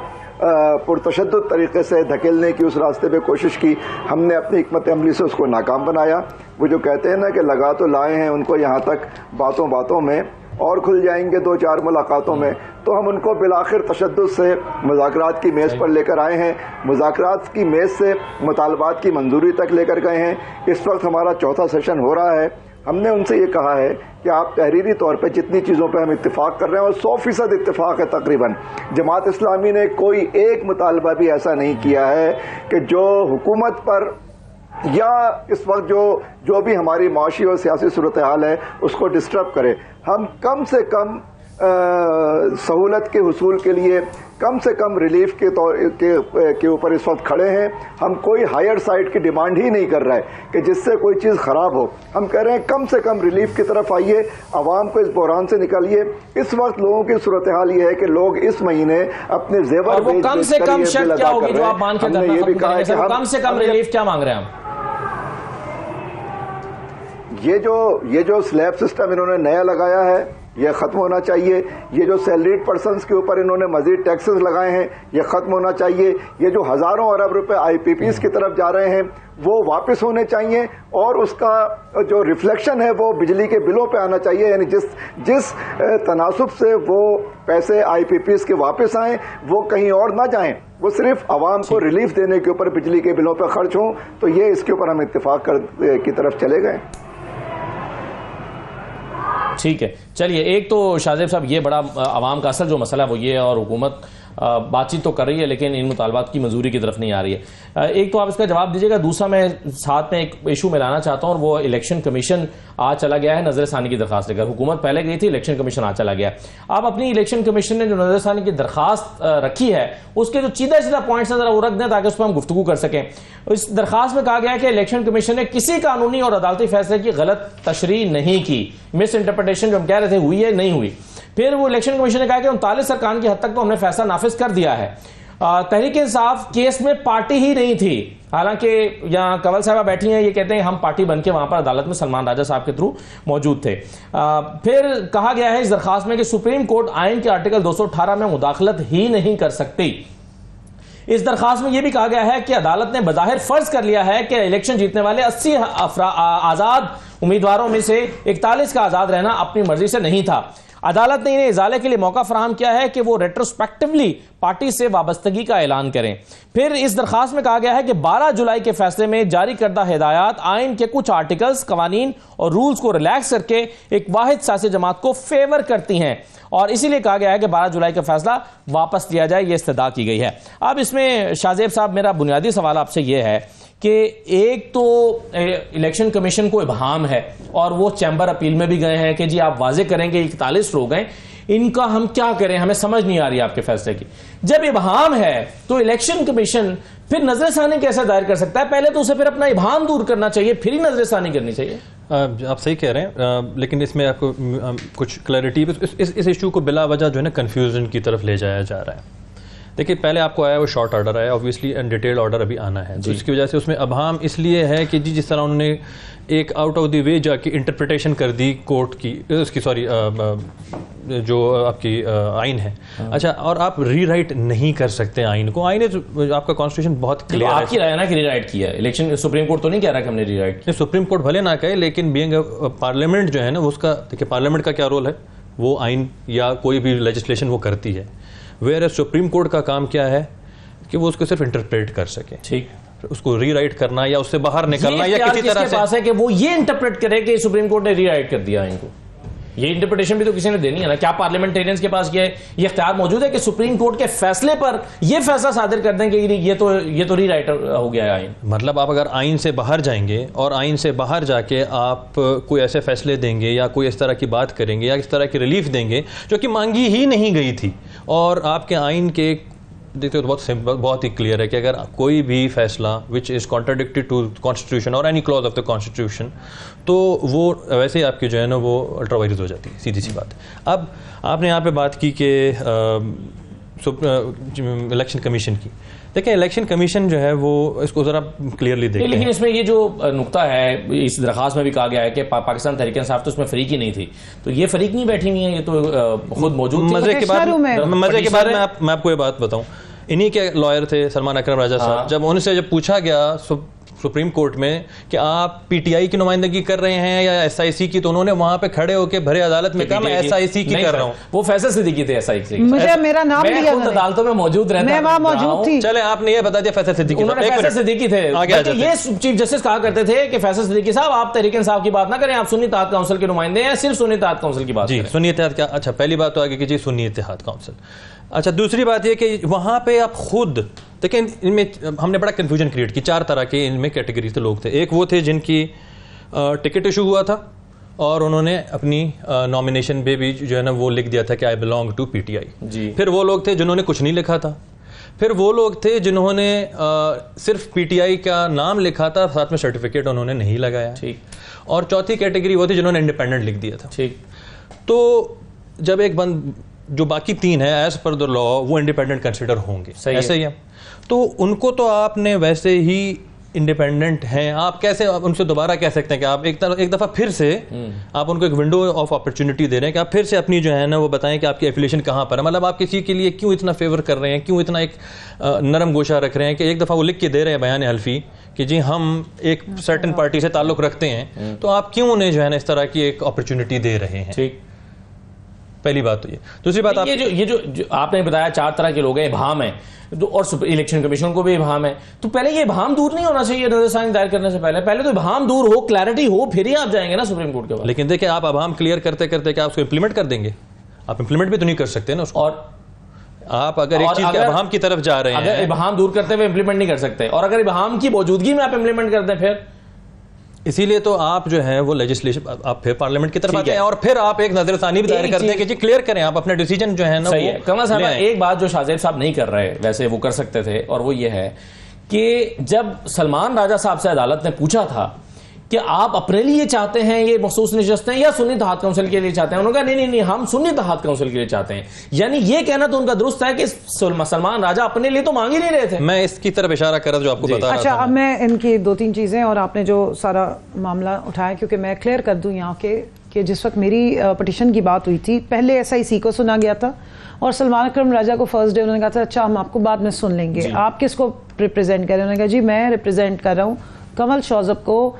पुरतशद्दुद तरीके से धकेलने की उस रास्ते पे कोशिश की। हमने अपनी हिकमत अमली से उसको नाकाम बनाया। वो जो कहते हैं ना कि लगा तो लाए हैं उनको यहाँ तक बातों बातों में, और खुल जाएंगे 2-4 मुलाकातों में, तो हम उनको बिलाखिर तशद्दुद से मुज़ाकरात की मेज़ पर लेकर आए हैं। मुज़ाकरात की मेज़ से मुतालबात की मंजूरी तक लेकर गए हैं। इस वक्त हमारा चौथा सेशन हो रहा है। हमने उनसे ये कहा है कि आप तहरीरी तौर पे जितनी चीज़ों पे हम इत्तेफाक कर रहे हैं, और 100% इत्तेफाक है तकरीबन, जमात इस्लामी ने कोई एक मुतालबा भी ऐसा नहीं किया है कि जो हुकूमत पर या इस वक्त जो भी हमारी माशी और सियासी सूरत हाल है उसको डिस्टर्ब करे। हम कम से कम सहूलत के हुसूल के लिए कम से कम रिलीफ के ऊपर इस वक्त खड़े हैं। हम कोई हायर साइड की डिमांड ही नहीं कर रहे हैं कि जिससे कोई चीज़ ख़राब हो। हम कह रहे हैं कम से कम रिलीफ की तरफ आइए, आवाम को इस बहरान से निकालिए। इस वक्त लोगों की सूरत हाल ये है कि लोग इस महीने अपने जेवर वो कम से कम शर्त क्या होगी जो आप मान के हमने ये भी कहा है कि हम कम से कम रिलीफ क्या मांग रहे हैं? हम ये जो स्लैब सिस्टम इन्होंने नया लगाया है ये खत्म होना चाहिए। ये जो सैलरीड पर्सन्स के ऊपर इन्होंने मजीद टैक्सेस लगाए हैं ये खत्म होना चाहिए। ये जो हजारों अरब रुपए IPPs की तरफ जा रहे हैं वो वापस होने चाहिए, और उसका जो रिफ्लेक्शन है वो बिजली के बिलों पे आना चाहिए। यानी जिस तनासुब से वो पैसे IPPs के वापस आएँ वो कहीं और ना जाएं, वो सिर्फ आवाम को रिलीफ देने के ऊपर बिजली के बिलों पर खर्च हों। तो ये इसके ऊपर हम इत्तेफाक की तरफ चले गए। ठीक है, चलिए, एक तो शाहजेब साहब ये बड़ा आवाम का असल जो मसला है वो ये है, और हुकूमत बातचीत तो कर रही है लेकिन इन मुतालबात की मंजूरी की तरफ नहीं आ रही है। एक तो आप इसका जवाब दीजिएगा। दूसरा मैं साथ में एक इशू मिलाना चाहता हूं, और वो इलेक्शन कमीशन आज चला गया है नजरसानी की दरखास्त लेकर। हुकूमत पहले गई थी, इलेक्शन कमीशन आज चला गया। आप अपनी इलेक्शन कमीशन ने जो नजरसानी की दरखास्त रखी है उसके जो सीधा पॉइंट्स है जरा वो रख दें ताकि उस पर हम गुफ्तगू कर सकें। इस दरखास्त में कहा गया है कि इलेक्शन कमीशन ने किसी कानूनी और अदालती फैसले की गलत तशरीह नहीं की। मिस इंटरप्रिटेशन जो हम कह रहे थे हुई है नहीं हुई। फिर वो इलेक्शन कमीशन ने कहा कि 39 अरकान की हद तक तो हमने फैसला नाफिज कर दिया है। तहरीक इंसाफ केस में पार्टी ही नहीं थी। हालांकि यहाँ कंवल साहबा बैठी हैं, ये कहते हैं हम पार्टी बन के वहां पर अदालत में सलमान राजा साहब के थ्रू मौजूद थे। फिर कहा गया है इस दरखास्त में कि सुप्रीम कोर्ट आइन के आर्टिकल 218 में मुदाखलत ही नहीं कर सकती। इस दरखास्त में यह भी कहा गया है कि अदालत ने बज़ाहिर फर्ज कर लिया है कि इलेक्शन जीतने वाले 80 आजाद उम्मीदवारों में से 41 का आजाद रहना अपनी मर्जी से नहीं था। अदालत ने इन्हें इजाले के लिए मौका फराहम किया है कि वो रेट्रोस्पेक्टिवली पार्टी से वाबस्तगी का ऐलान करें। फिर इस दरखास्त में कहा गया है कि 12 जुलाई के फैसले में जारी करदा हिदायत आइन के कुछ आर्टिकल्स, कवानीन और रूल्स को रिलैक्स करके एक वाहिद सियासी जमात को फेवर करती हैं और इसीलिए कहा गया है कि 12 जुलाई का फैसला वापस लिया जाए, यह इस्तदा की गई है। अब इसमें शाहजेब साहब, मेरा बुनियादी सवाल आपसे यह है कि एक तो इलेक्शन कमीशन को इब्हाम है और वो चैम्बर अपील में भी गए हैं कि जी आप वाजे करेंगे 41 लोग हैं, इनका हम क्या करें, हमें समझ नहीं आ रही आपके फैसले की। जब इब्हाम है तो इलेक्शन कमीशन फिर नजरसानी कैसे दायर कर सकता है? पहले तो उसे फिर अपना इब्हाम दूर करना चाहिए, फिर ही नजरसानी करनी चाहिए। आप सही कह रहे हैं, लेकिन इसमें आपको कुछ क्लैरिटी, इस इशू को बिला वजह जो है ना कन्फ्यूजन की तरफ ले जाया जा रहा है। देखिए, पहले आपको आया वो शॉर्ट ऑर्डर आया, ऑब्वियसली एंड डिटेल ऑर्डर अभी आना है, तो इसकी वजह से उसमें अभाम इसलिए है कि जी जिस तरह उन्होंने एक आउट ऑफ द वे जाके इंटरप्रिटेशन कर दी कोर्ट की, उसकी सॉरी जो आपकी आइन है। अच्छा, और आप रीराइट नहीं कर सकते आइन को, आइन आपका कॉन्स्टिट्यूशन बहुत क्लियर है। आपकी राय ना कि रीराइट किया है इलेक्शन, सुप्रीम कोर्ट तो नहीं कह रहा कि हमने रीराइट किया। सुप्रीम कोर्ट भले ना कहे, लेकिन बीइंग पार्लियामेंट जो है ना उसका, देखिए पार्लियामेंट का क्या रोल है, वो आइन या कोई भी लेजिस्लेशन वो करती है। वेयर सुप्रीम कोर्ट का काम क्या है कि वो उसको सिर्फ इंटरप्रेट कर सके, ठीक, उसको रीराइट करना या उससे बाहर निकलना या किसी तरह से पास है कि वो ये इंटरप्रेट करे कि सुप्रीम कोर्ट ने रीराइट कर दिया इनको। ये इंटरप्रिटेशन भी तो किसी ने देनी है ना। क्या पार्लियामेंटेरियंस के पास ये इख्तियार मौजूद है कि सुप्रीम कोर्ट के फैसले पर ये फैसला सादिर कर दें कि ये तो रीराइट हो गया है आइन? मतलब आप अगर आइन से बाहर जाएंगे और आइन से बाहर जाके आप कोई ऐसे फैसले देंगे या कोई इस तरह की बात करेंगे या इस तरह की रिलीफ देंगे जो कि मांगी ही नहीं गई थी, और आपके आइन के देखते हो तो बहुत ही क्लियर है कि अगर कोई भी फैसला which is contradicted to constitution और any clause of the constitution, तो वो वैसे ही आपकी जो है ना वो अल्ट्रावायरस हो जाती है, सीधी सी बात है। अब आपने यहाँ पे बात की कि इलेक्शन कमीशन की, देखिए इलेक्शन कमीशन जो है वो इसको ज़रा क्लियरली देखते हैं। लेकिन इसमें ये जो नुक्ता है, इस दरखास्त में भी कहा गया है कि पाकिस्तान तहरीक इंसाफ तो उसमें फरीक ही नहीं थी, तो ये फरीक नहीं बैठी हुई है, ये तो खुद मौजूद थी। मजे के बाद मैं आपको ये बात बताऊं, इन्हीं के लॉयर थे सलमान अकरम राजा साहब, जब उनसे जब पूछा गया सुप्रीम कोर्ट में कि आप पीटीआई की नुमाइंदगी कर रहे हैं या एसआईसी की, तो उन्होंने वहां पे खड़े होकर भरे अदालत में कहा मैं एसआईसी की कर रहा हूं। वो फैसल सिद्दीकी थे एसआईसी, मुझे मेरा नाम लिया, मैं अदालतों में मौजूद रहता, मैं वहां मौजूद थी। चले आपने ये बता दिया फैसल सिद्दीकी, फैसल सिद्दीकी थे। ये चीफ जस्टिस कहा करते थे कि फैसल सिद्दीकी साहब आप तहरीक इंसाफ की बात ना करें, आप सुन्नी इत्तेहाद काउंसिल के नुमाइंदे हैं, सिर्फ सुन्नी इत्तेहाद काउंसिल की बात जी, सुन्नी इत्तेहाद क्या। अच्छा, पहली बात तो आगे की जी सुन्नी इत्तेहाद काउंसिल। अच्छा, दूसरी बात ये कि वहां पे आप खुद देखिए, इनमें हमने बड़ा कंफ्यूजन क्रिएट की। 4 तरह के इनमें कैटेगरी के लोग थे। एक वो थे जिनकी टिकट इशू हुआ था और उन्होंने अपनी नॉमिनेशन पे भी जो है ना वो लिख दिया था कि आई बिलोंग टू पीटीआई जी। फिर वो लोग थे जिन्होंने कुछ नहीं लिखा था। फिर वो लोग थे जिन्होंने सिर्फ पीटीआई का नाम लिखा था, साथ में सर्टिफिकेट उन्होंने नहीं लगाया, ठीक। और चौथी कैटेगरी वो थी जिन्होंने इंडिपेंडेंट लिख दिया था, ठीक। तो जब एक बंद जो बाकी 3 है एज पर द लॉ वो इंडिपेंडेंट कंसिडर होंगे, ऐसे ही है, तो उनको तो आपने वैसे ही इंडिपेंडेंट हैं, आप कैसे उनसे दोबारा कह सकते हैं कि आप एक दफ़ा फिर से आप उनको एक विंडो ऑफ अपॉर्चुनिटी दे रहे हैं कि आप फिर से अपनी जो है ना वो बताएं कि आपकी एफिलिएशन कहाँ पर है। मतलब आप किसी के लिए क्यों इतना फेवर कर रहे हैं, क्यों इतना एक नरम गोशा रख रहे हैं कि एक दफ़ा वो लिख के दे रहे हैं बयान हल्फी कि जी हम एक सर्टेन पार्टी से ताल्लुक़ रखते हैं, तो आप क्यों उन्हें जो है ना इस तरह की एक अपॉर्चुनिटी दे रहे हैं, ठीक। पहली बात तो ये। दूसरी बात आप ये जो आपने बताया 4 तरह के लोग हैं, इब्हाम है, और इलेक्शन कमीशन को भी इब्हाम है, तो पहले ये इब्हाम दूर नहीं होना चाहिए नजरसानी दायर करने से पहले तो इब्हाम दूर हो, क्लैरिटी हो, फिर ही आप जाएंगे ना सुप्रीम कोर्ट के पास। लेकिन देखिए, आप इब्हाम क्लियर करते करते क्या उसको इंप्लीमेंट कर देंगे? आप इंप्लीमेंट भी तो नहीं कर सकते ना उसको। और आप अगर एक चीज के इब्हाम की तरफ जा रहे हैं, अगर इब्हाम दूर करते हुए इंप्लीमेंट नहीं कर सकते, और अगर इब्हाम की मौजूदगी में आप इंप्लीमेंट कर दें, फिर इसीलिए तो आप जो है वो लेजिस्लेशन आप फिर पार्लियामेंट की तरफ आते हैं और फिर आप एक नजरसानी भी दायर करते हैं कि जी क्लियर करें आप अपना डिसीजन जो है ना। सही है कमल साहब, एक बात जो शाहजेब साहब नहीं कर रहे, वैसे वो कर सकते थे, और वो ये है कि जब सलमान राजा साहब से अदालत ने पूछा था कि आप अपने लिए चाहते हैं ये मखसूस नशस्तें या सुन्नी इत्तेहाद काउंसिल के लिए चाहते हैं? उन्होंने कहा नहीं, हम सुन्नी इत्तेहाद काउंसिल के लिए चाहते हैं। यानी ये कहना तो उनका दुरुस्त है कि सलमान राजा अपने लिए तो मांग ही नहीं रहे थे। मैं इसकी तरफ इशारा कर रहा था जो आपको बता रहा अच्छा, था। अब मैं इनकी 2-3 चीज़ें, और आपने जो सारा मामला उठाया, क्योंकि मैं क्लियर कर दूं यहाँ के कि जिस वक्त मेरी पटिशन की बात हुई थी, पहले SIC को सुना गया था और सलमान अकरम राजा को फर्स्ट डे उन्होंने कहा था अच्छा हम आपको बाद में सुन लेंगे, आप किसको रिप्रेजेंट कर रहे हैं? उन्होंने कहा जी मैं रिप्रेजेंट कर रहा हूँ कमल शौजब को,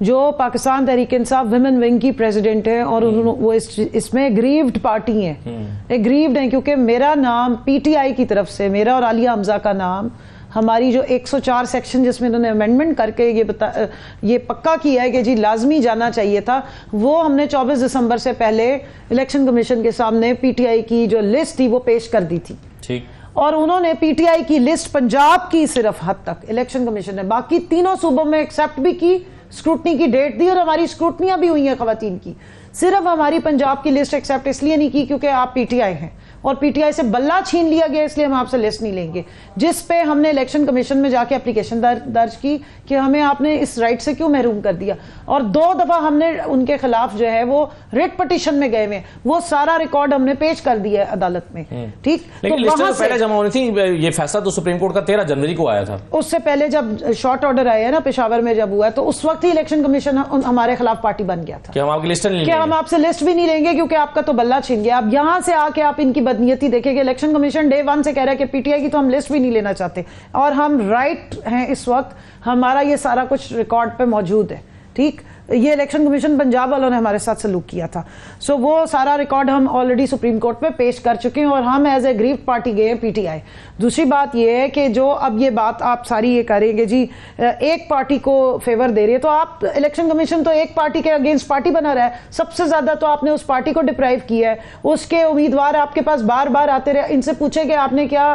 जो पाकिस्तान तहरीक इंसाफ विमेन विंग की प्रेसिडेंट है, और वो इसमें एग्रीव्ड पार्टी हैं, एग्रीव्ड हैं, क्योंकि मेरा नाम PTI की तरफ से, मेरा और आलिया हमजा का नाम, हमारी जो 104 सेक्शन जिसमें उन्होंने अमेंडमेंट करके ये पक्का किया है कि जी लाजमी जाना चाहिए था, वो हमने 24 दिसंबर से पहले इलेक्शन कमीशन के सामने PTI की जो लिस्ट थी वो पेश कर दी थी। ठीक। और उन्होंने PTI की लिस्ट पंजाब की सिर्फ हद तक इलेक्शन कमीशन ने, बाकी तीनों सूबों में एक्सेप्ट भी की, स्क्रूटनी की डेट दी और हमारी स्क्रूटनियां भी हुई हैं खवातीन की। सिर्फ हमारी पंजाब की लिस्ट एक्सेप्ट इसलिए नहीं की क्योंकि आप PTI हैं और PTI से बल्ला छीन लिया गया, इसलिए हम आपसे लिस्ट नहीं लेंगे, जिस पे हमने इलेक्शन कमीशन में जाके एप्लीकेशन दर्ज की कि हमें आपने इस राइट से क्यों महरूम कर दिया। और 2 दफा हमने उनके खिलाफ जो है वो रिट पिटीशन में गए हुए, वो सारा रिकॉर्ड हमने पेश कर दिया है अदालत में। ठीक, लेकिन लिस्ट तो पहले जमा होनी थी, ये फैसला तो सुप्रीम कोर्ट का 13 जनवरी को आया था। उससे पहले जब शॉर्ट ऑर्डर आया ना पेशावर में जब हुआ, तो उस वक्त ही इलेक्शन कमीशन हमारे खिलाफ पार्टी बन गया था कि हम आपकी लिस्ट नहीं कि हम आपसे लिस्ट भी नहीं लेंगे क्योंकि आपका तो बल्ला छीन गया। अब यहां से आके आप इनकी बदनीयती देखेंगे, इलेक्शन कमीशन डे 1 से कह रहा है कि PTI की तो हम लिस्ट भी नहीं लेना चाहते, और हम राइट हैं इस वक्त, हमारा ये सारा कुछ रिकॉर्ड पे मौजूद है। ठीक, ये इलेक्शन कमीशन पंजाब वालों ने हमारे साथ सलूक किया था, सो वो सारा रिकॉर्ड हम ऑलरेडी सुप्रीम कोर्ट में पेश कर चुके हैं और हम एज ए ग्रीव्ड पार्टी गए हैं PTI। दूसरी बात ये है कि जो अब ये बात आप सारी ये करेंगे जी एक पार्टी को फेवर दे रही है, तो आप इलेक्शन कमीशन तो एक पार्टी के अगेंस्ट पार्टी बना रहा है, सबसे ज्यादा तो आपने उस पार्टी को डिप्राइव किया है, उसके उम्मीदवार आपके पास बार बार आते रहे, इनसे पूछे कि आपने क्या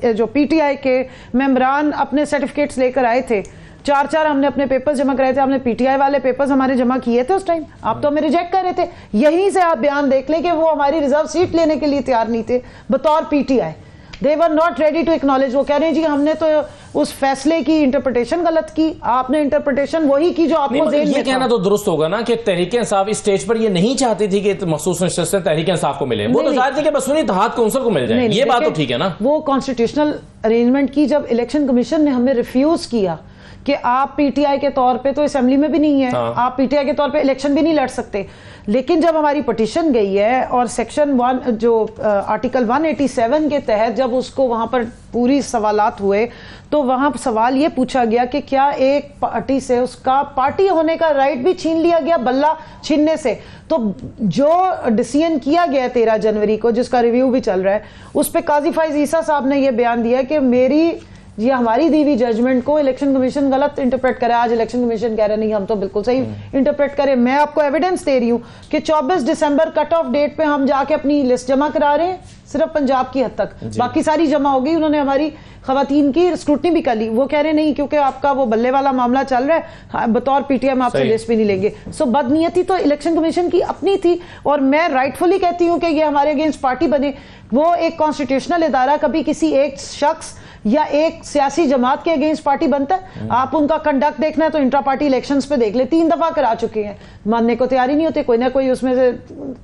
जो PTI के मेंबरान अपने सर्टिफिकेट्स लेकर आए थे, 4 हमने अपने पेपर्स जमा कराए थे, आपने PTI वाले पेपर्स हमारे जमा किए थे उस टाइम, आप तो हमें रिजेक्ट कर रहे थे। यहीं से आप बयान देख लें कि वो हमारी रिजर्व सीट लेने के लिए तैयार नहीं थे बतौर PTI, they were not ready to acknowledge. वो कह रहे हैं जी हमने तो उस फैसले की इंटरप्रिटेशन गलत की, आपने इंटरप्रिटेशन वही की जो आपको जेल में कहना तो दुरुस्त होगा ना कि तहरीक इंसाफ इस स्टेज पर ये नहीं चाहती थी कि मखसूस नशस्तें तहरीक इंसाफ को मिले, वो तो चाहती थी कि बस सुन्नी इत्तेहाद काउंसिल को मिल जाए। ये बात तो ठीक है ना, वो कॉन्स्टिट्यूशनल अरेंजमेंट की जब इलेक्शन कमीशन ने हमें रिफ्यूज किया कि आप PTI के तौर पे तो असेंबली में भी नहीं है, आप PTI के तौर पे इलेक्शन भी नहीं लड़ सकते, लेकिन जब हमारी पटिशन गई है और सेक्शन 1 जो आर्टिकल 187 के तहत जब उसको वहां पर पूरी सवालात हुए, तो वहां सवाल ये पूछा गया कि क्या एक पार्टी से उसका पार्टी होने का राइट भी छीन लिया गया बल्ला छीनने से। तो जो डिसीजन किया गया 13 जनवरी को, जिसका रिव्यू भी चल रहा है, उस पर काजी फैज ईसा साहब ने यह बयान दिया कि ये हमारी दी हुई जजमेंट को इलेक्शन कमीशन गलत इंटरप्रेट करे। आज इलेक्शन कमीशन कह रहे नहीं, हम तो बिल्कुल सही इंटरप्रेट करें। मैं आपको एविडेंस दे रही हूं कि 24 दिसंबर कट ऑफ डेट पे हम जाके अपनी लिस्ट जमा करा रहे हैं, सिर्फ पंजाब की हद तक, बाकी सारी जमा हो गई। उन्होंने हमारी खवातीन की स्क्रूटनी भी कर ली, वो कह रहे नहीं क्योंकि आपका वो बल्ले वाला मामला चल रहा है, बतौर PTI हम आपसे लिस्ट भी नहीं लेंगे। सो बदनीयती तो इलेक्शन कमीशन की अपनी थी, और मैं राइटफुली कहती हूं कि ये हमारे अगेंस्ट पार्टी बने। वो एक कॉन्स्टिट्यूशनल इदारा कभी किसी एक शख्स या एक सियासी जमात के अगेंस्ट पार्टी बनता है? आप उनका कंडक्ट देखना है तो इंट्रा पार्टी इलेक्शंस पे देख ले, 3 दफा करा चुके हैं, मानने को तैयार ही नहीं होते, कोई ना कोई उसमें से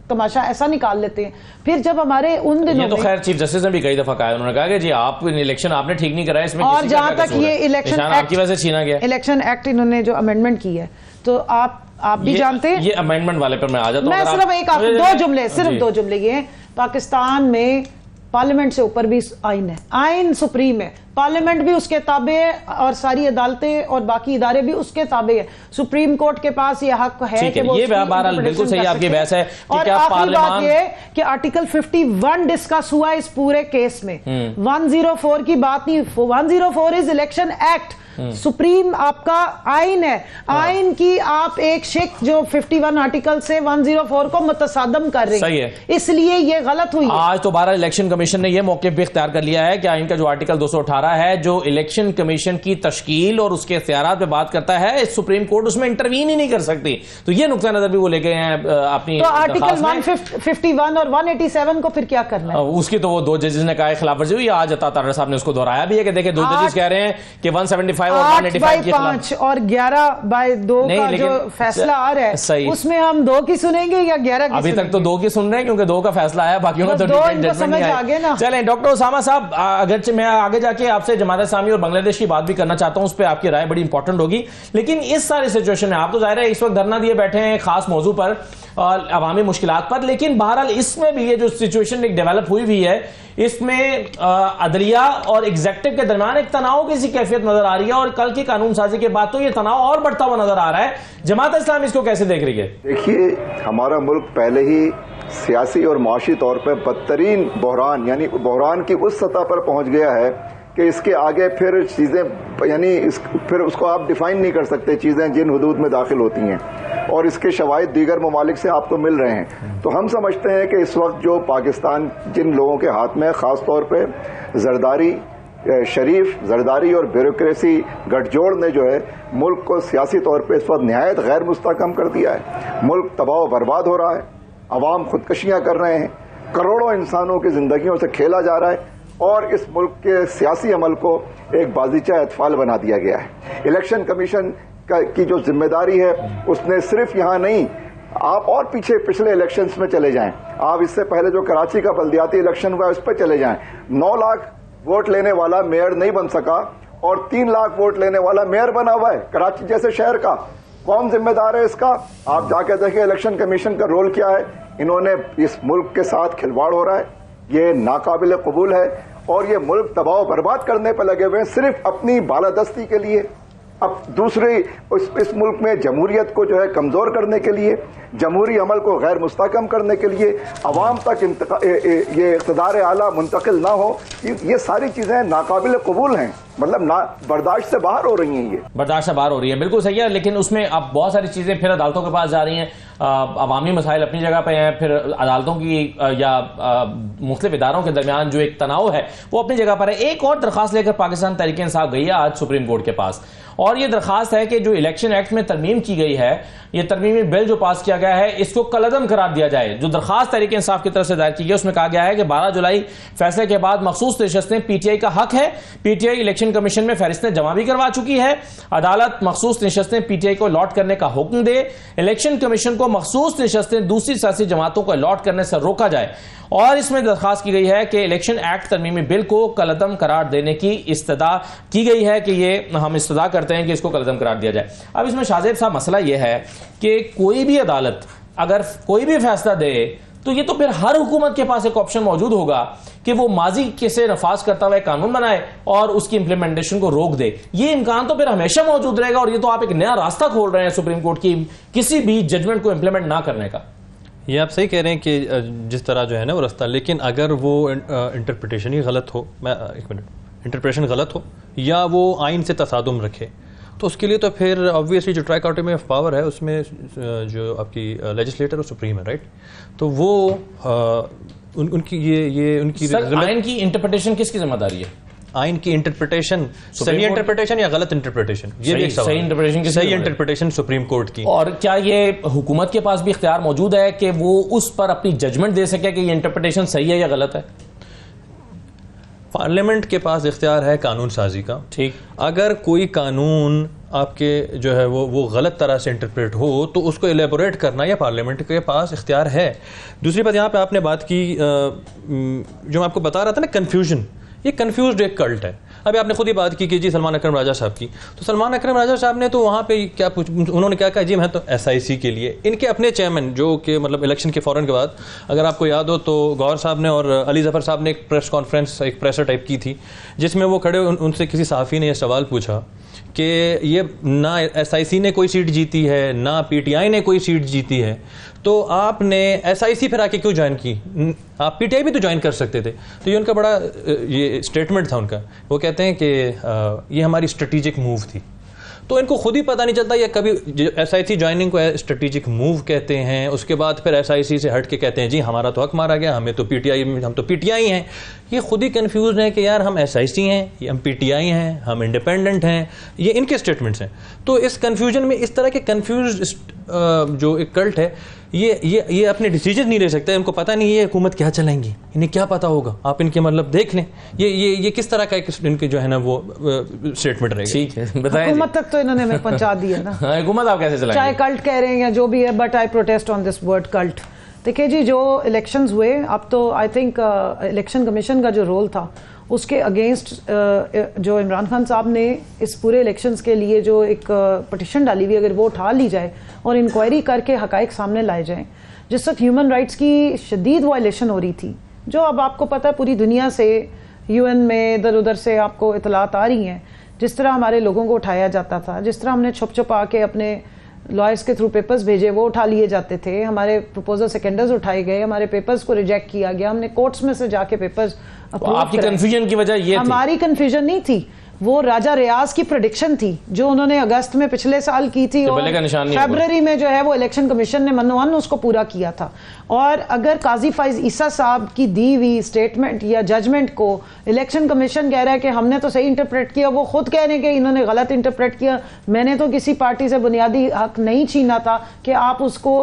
तमाशा ऐसा निकाल लेते हैं। फिर जब हमारे उन दिनों ये तो खैर चीफ जस्टिस ने भी कई दफा कहा है, उन्होंने कहा कि जी आप इलेक्शन आपने ठीक नहीं कराया, इसमें और जहां तक ये इलेक्शन आपकी वजह से छीना गया, इलेक्शन एक्ट इन्होंने जो अमेंडमेंट की है, तो आप भी जानते हैं। ये अमेंडमेंट वाले पर मैं आ जाता हूं, मैं सिर्फ 2 जुमले, सिर्फ 2 जुमले ये हैं। पाकिस्तान में पार्लियामेंट से ऊपर भी आइन है, आइन सुप्रीम है, पार्लियामेंट भी उसके ताबे है और सारी अदालतें और बाकी इदारे भी उसके ताबे है। सुप्रीम कोर्ट के पास ये हक है कि वो ये बहरहाल बिल्कुल सही आपकी बहस है कि और क्या आखिरी बात ये कि आर्टिकल 51 डिस्कस हुआ इस पूरे केस में, 104 की बात नहीं, 104 इज इलेक्शन एक्ट, सुप्रीम आपका आइन है, आइन की आप एक शिक जो 51 आर्टिकल से 104 को मुतसादम कर रहे हैं, सही है, इसलिए ये गलत हुई। आज तो 12 इलेक्शन कमीशन ने यह मौके भी इख्तियार कर लिया है कि आइन का जो आर्टिकल 218 है जो इलेक्शन कमीशन की तश्कील और उसके इख्तियारात पे बात करता है, सुप्रीम कोर्ट उसमें इंटरवीन ही नहीं कर सकती। तो ये नुक्ता नजर भी वो लेके हैं अपनी, तो आर्टिकल 151 और 187 को फिर क्या करना है? उसकी तो वो 2 जजेस ने कहा खिलाफ वर्जी हुई। आज अता तारा साहब ने उसको दोहराया भी है कि देखिए 2 जजेस कह रहे हैं कि 175 5 और 185 के खिलाफ। 8/5 और 11/2 का जो फैसला आ रहा है उसमें हम 2 की सुनेंगे या 11 की? अभी तक तो 2 की सुन रहे हैं क्योंकि 2 का फैसला आया, बाकियों का तो जजमेंट नहीं आया। चलें डॉक्टर उसामा साहब, अगरचे मैं आगे जाके आपसे जमात इस्लामी और बांग्लादेश की बात भी करना चाहता हूं, उस पर आपकी राय बड़ी इंपॉर्टेंट होगी, लेकिन इस सारी सिचुएशन में आप तो जाहिर है इस वक्त धरना दिए बैठे हैं खास मौजू पर और अवामी मुश्किलात पर, लेकिन बहरहाल इसमें भी ये जो सिचुएशन एक डेवलप हुई हुई है इसमें अदलिया और एग्जेक्टिव के दरमियान एक तनाव की सी कैफियत नजर आ रही है और कल की कानून साजी के बाद तो ये तनाव और बढ़ता हुआ नजर आ रहा है। जमात इस्लामी इसको कैसे देख रही है? देखिए, हमारा मुल्क पहले ही सियासी और माशी तौर पर बदतरीन बहरान यानी बहरान की उस सतह पर पहुंच गया है कि इसके आगे फिर चीज़ें यानी फिर उसको आप डिफाइन नहीं कर सकते, चीज़ें जिन हदूद में दाखिल होती हैं, और इसके शवाहिद दीगर ममालिक से आपको मिल रहे हैं। तो हम समझते हैं कि इस वक्त जो पाकिस्तान जिन लोगों के हाथ में ख़ास तौर पे जरदारी शरीफ जरदारी और ब्यूरोक्रेसी गठजोड़ ने जो है मुल्क को सियासी तौर पर इस वक्त नहायत गैर मुस्तहकम कर दिया है। मुल्क तबाह बर्बाद हो रहा है, अवाम खुदकशियाँ कर रहे हैं, करोड़ों इंसानों की जिंदगियों से खेला जा रहा है और इस मुल्क के सियासी अमल को एक बाजीचा अतफाल बना दिया गया है। इलेक्शन कमीशन की जो जिम्मेदारी है उसने सिर्फ यहाँ नहीं, आप और पीछे पिछले इलेक्शंस में चले जाएं, आप इससे पहले जो कराची का बल्दियाती इलेक्शन हुआ उस पर चले जाएं, 9 लाख वोट लेने वाला मेयर नहीं बन सका और 3 लाख वोट लेने वाला मेयर बना हुआ है कराची जैसे शहर का। कौन जिम्मेदार है इसका? आप जाके देखिए इलेक्शन कमीशन का रोल क्या है। इन्होंने इस मुल्क के साथ खिलवाड़ हो रहा है, ये नाकाबिल कबूल है और ये मुल्क तबाह बर्बाद करने पर लगे हुए हैं सिर्फ अपनी बालादस्ती के लिए। अब दूसरी इस मुल्क में जमहूरियत को जो है कमजोर करने के लिए, जमहूरी अमल को गैर मुस्तहकम करने के लिए, अवाम तक ये इक़्तिदार आला मुंतकिल ना हो, ये सारी चीजें नाकाबिल कबूल हैं, मतलब ना बर्दाश्त से बाहर हो रही हैं। ये बर्दाश्त से बाहर हो रही है, बिल्कुल सही है, लेकिन उसमें अब बहुत सारी चीजें फिर अदालतों के पास जा रही हैं। अवामी मसाइल अपनी जगह पे हैं, फिर अदालतों की या मुख्तलिफ इदारों के दरमियान जो एक तनाव है वो अपनी जगह पर है। एक और दरखास्त लेकर पाकिस्तान तहरीक इंसाफ गई है आज सुप्रीम कोर्ट के पास, और ये दरखास्त है कि जो इलेक्शन एक्ट में तरमीम की गई है, ये तरमीमी बिल जो पास किया गया है इसको कलअदम करार दिया जाए। जो दरखास्त तहरीक इंसाफ की तरफ से दायर की गई उसमें कहा गया है कि 12 जुलाई फैसले के बाद मखसूस नशिस्तें पीटीआई का हक है, पीटीआई इलेक्शन कमीशन में फहरिस्तें जमा भी करवा चुकी है, अदालत मखसूस नशिस्तें पीटीआई को अलॉट करने का हुक्म दे, इलेक्शन कमीशन को मखसूस नशिस्तें दूसरी सियासी जमातों को अलॉट करने से रोका जाए। और इसमें दरखास्त की गई है कि इलेक्शन एक्ट तरमीमी बिल को कलअदम करार देने की इस्तदा की गई है कि ये हम इस्तदा करते हैं कि इसको कलअदम करार दिया जाए। अब इसमें शाहजेब साहब मसला यह है कि कोई भी अदालत अगर कोई भी फैसला दे तो ये तो फिर हर हुकूमत के पास एक ऑप्शन मौजूद होगा कि वो माजी के से नफाज करता हुआ कानून बनाए और उसकी इंप्लीमेंटेशन को रोक दे। ये इम्कान तो फिर हमेशा मौजूद रहेगा और ये तो आप एक नया रास्ता खोल रहे हैं सुप्रीम कोर्ट की किसी भी जजमेंट को इंप्लीमेंट ना करने का। ये आप सही कह रहे हैं कि जिस तरह जो है ना वो रास्ता, लेकिन अगर वो इंटरप्रिटेशन ही गलत हो, एक मिनट, इंटरप्रिटेशन गलत हो या वो आइन से तसादुम रखे तो उसके लिए तो फिर ऑब्वियसली जो ट्राइकोटोमी ऑफ पावर है उसमें जो आपकी लेजिस्लेटर और सुप्रीम है, राइट, तो वो उनकी ये उनकी आइन की इंटरप्रिटेशन किसकी जिम्मेदारी है? आइन की इंटरप्रिटेशन, सही इंटरप्रिटेशन या गलत इंटरप्रिटेशन, ये भी एक सवाल। सही इंटरप्रिटेशन सुप्रीम कोर्ट की। और क्या ये हुकूमत के पास भी इख्तियार मौजूद है कि वो उस पर अपनी जजमेंट दे सके कि ये इंटरप्रिटेशन सही है या गलत है? पार्लियामेंट के पास इख्तियार है कानून साजी का, ठीक। अगर कोई कानून आपके जो है वो गलत तरह से इंटरप्रेट हो तो उसको एलेबोरेट करना या पार्लियामेंट के पास इख्तियार है। दूसरी बात, यहाँ पे आपने बात की जो मैं आपको बता रहा था ना, कन्फ्यूजन, ये कन्फ्यूज्ड एक कल्ट है। अभी आपने खुद ही बात की कि जी सलमान अकरम राजा साहब की, तो सलमान अकरम राजा साहब ने तो वहाँ पे क्या उन्होंने क्या कहा, जी मैं तो SIC के लिए, इनके अपने चेयरमैन जो कि मतलब इलेक्शन के फ़ौरन के बाद, अगर आपको याद हो तो गौहर साहब ने और अली ज़फ़र साहब ने एक प्रेस कॉन्फ्रेंस, एक प्रेसर टाइप की थी जिसमें वो खड़े उनसे किसी सहाफ़ी ने यह सवाल पूछा कि ये ना SIC ने कोई सीट जीती है ना PTI ने कोई सीट जीती है, तो आपने SIC फिर आके क्यों ज्वाइन की? आप PTI भी तो ज्वाइन कर सकते थे। तो ये उनका बड़ा ये स्टेटमेंट था उनका, वो कहते हैं कि ये हमारी स्ट्रेटेजिक मूव थी। तो इनको खुद ही पता नहीं चलता ये कभी SIC ज्वाइनिंग को स्ट्रेटेजिक मूव कहते हैं, उसके बाद फिर SIC से हट के कहते हैं जी हमारा तो हक मारा गया, हमें तो PTI, हम तो PTI हैं। ये खुद ही कंफ्यूज हैं कि यार हम SIC हैं, हम PTI हैं, हम इंडिपेंडेंट हैं, ये इनके स्टेटमेंट्स हैं। तो इस कन्फ्यूजन में इस तरह के कन्फ्यूज जो एक कल्ट है, ये अपने डिसीजन नहीं ले सकते, इनको पता नहीं ये हुकूमत क्या चलाएंगी, इन्हें क्या पता होगा। आप इनके मतलब देख लें ये किस तरह का इनके जो है ना वो स्टेटमेंट रहेगा। ठीक है, बताएं हुकूमत तक तो इन्होंने हमें पहुंचा दी है ना। हुकूमत आप कैसे चलाएंगे? चाहे कल्ट कह रहे हैं या जो भी है, but I protest on this word cult. देखिए जी, जो इलेक्शंस हुए, अब तो आई थिंक इलेक्शन कमीशन का जो रोल था उसके अगेंस्ट जो इमरान खान साहब ने इस पूरे इलेक्शंस के लिए जो एक पटिशन डाली हुई, अगर वो उठा ली जाए और इंक्वायरी करके हकाइक सामने लाए जाएं। जिस वक्त ह्यूमन राइट्स की शदीद वायलेशन हो रही थी, जो अब आपको पता है पूरी दुनिया से, यूएन में, इधर उधर से आपको इतलात आ रही हैं, जिस तरह हमारे लोगों को उठाया जाता था, जिस तरह हमने छुप छुपा के अपने लॉयर्स के थ्रू पेपर्स भेजे, वो उठा लिए जाते थे, हमारे प्रपोजल सेकेंडर्स उठाए गए, हमारे पेपर्स को रिजेक्ट किया गया, हमने कोर्ट्स में से जाके पेपर्स आपकी कंफ्यूजन की वजह ये थी? हमारी कंफ्यूजन नहीं थी, वो राजा रियाज की प्रेडिक्शन थी जो उन्होंने अगस्त में पिछले साल की थी, और फरवरी में जो है वो इलेक्शन कमीशन ने मनोवन उसको पूरा किया था। और अगर काजी फाइज ईसा साहब की दी हुई स्टेटमेंट या जजमेंट को इलेक्शन कमीशन कह रहा है कि हमने तो सही इंटरप्रेट किया, वो खुद कह रहे हैं कि इन्होंने गलत इंटरप्रेट किया, मैंने तो किसी पार्टी से बुनियादी हक नहीं छीना था कि आप उसको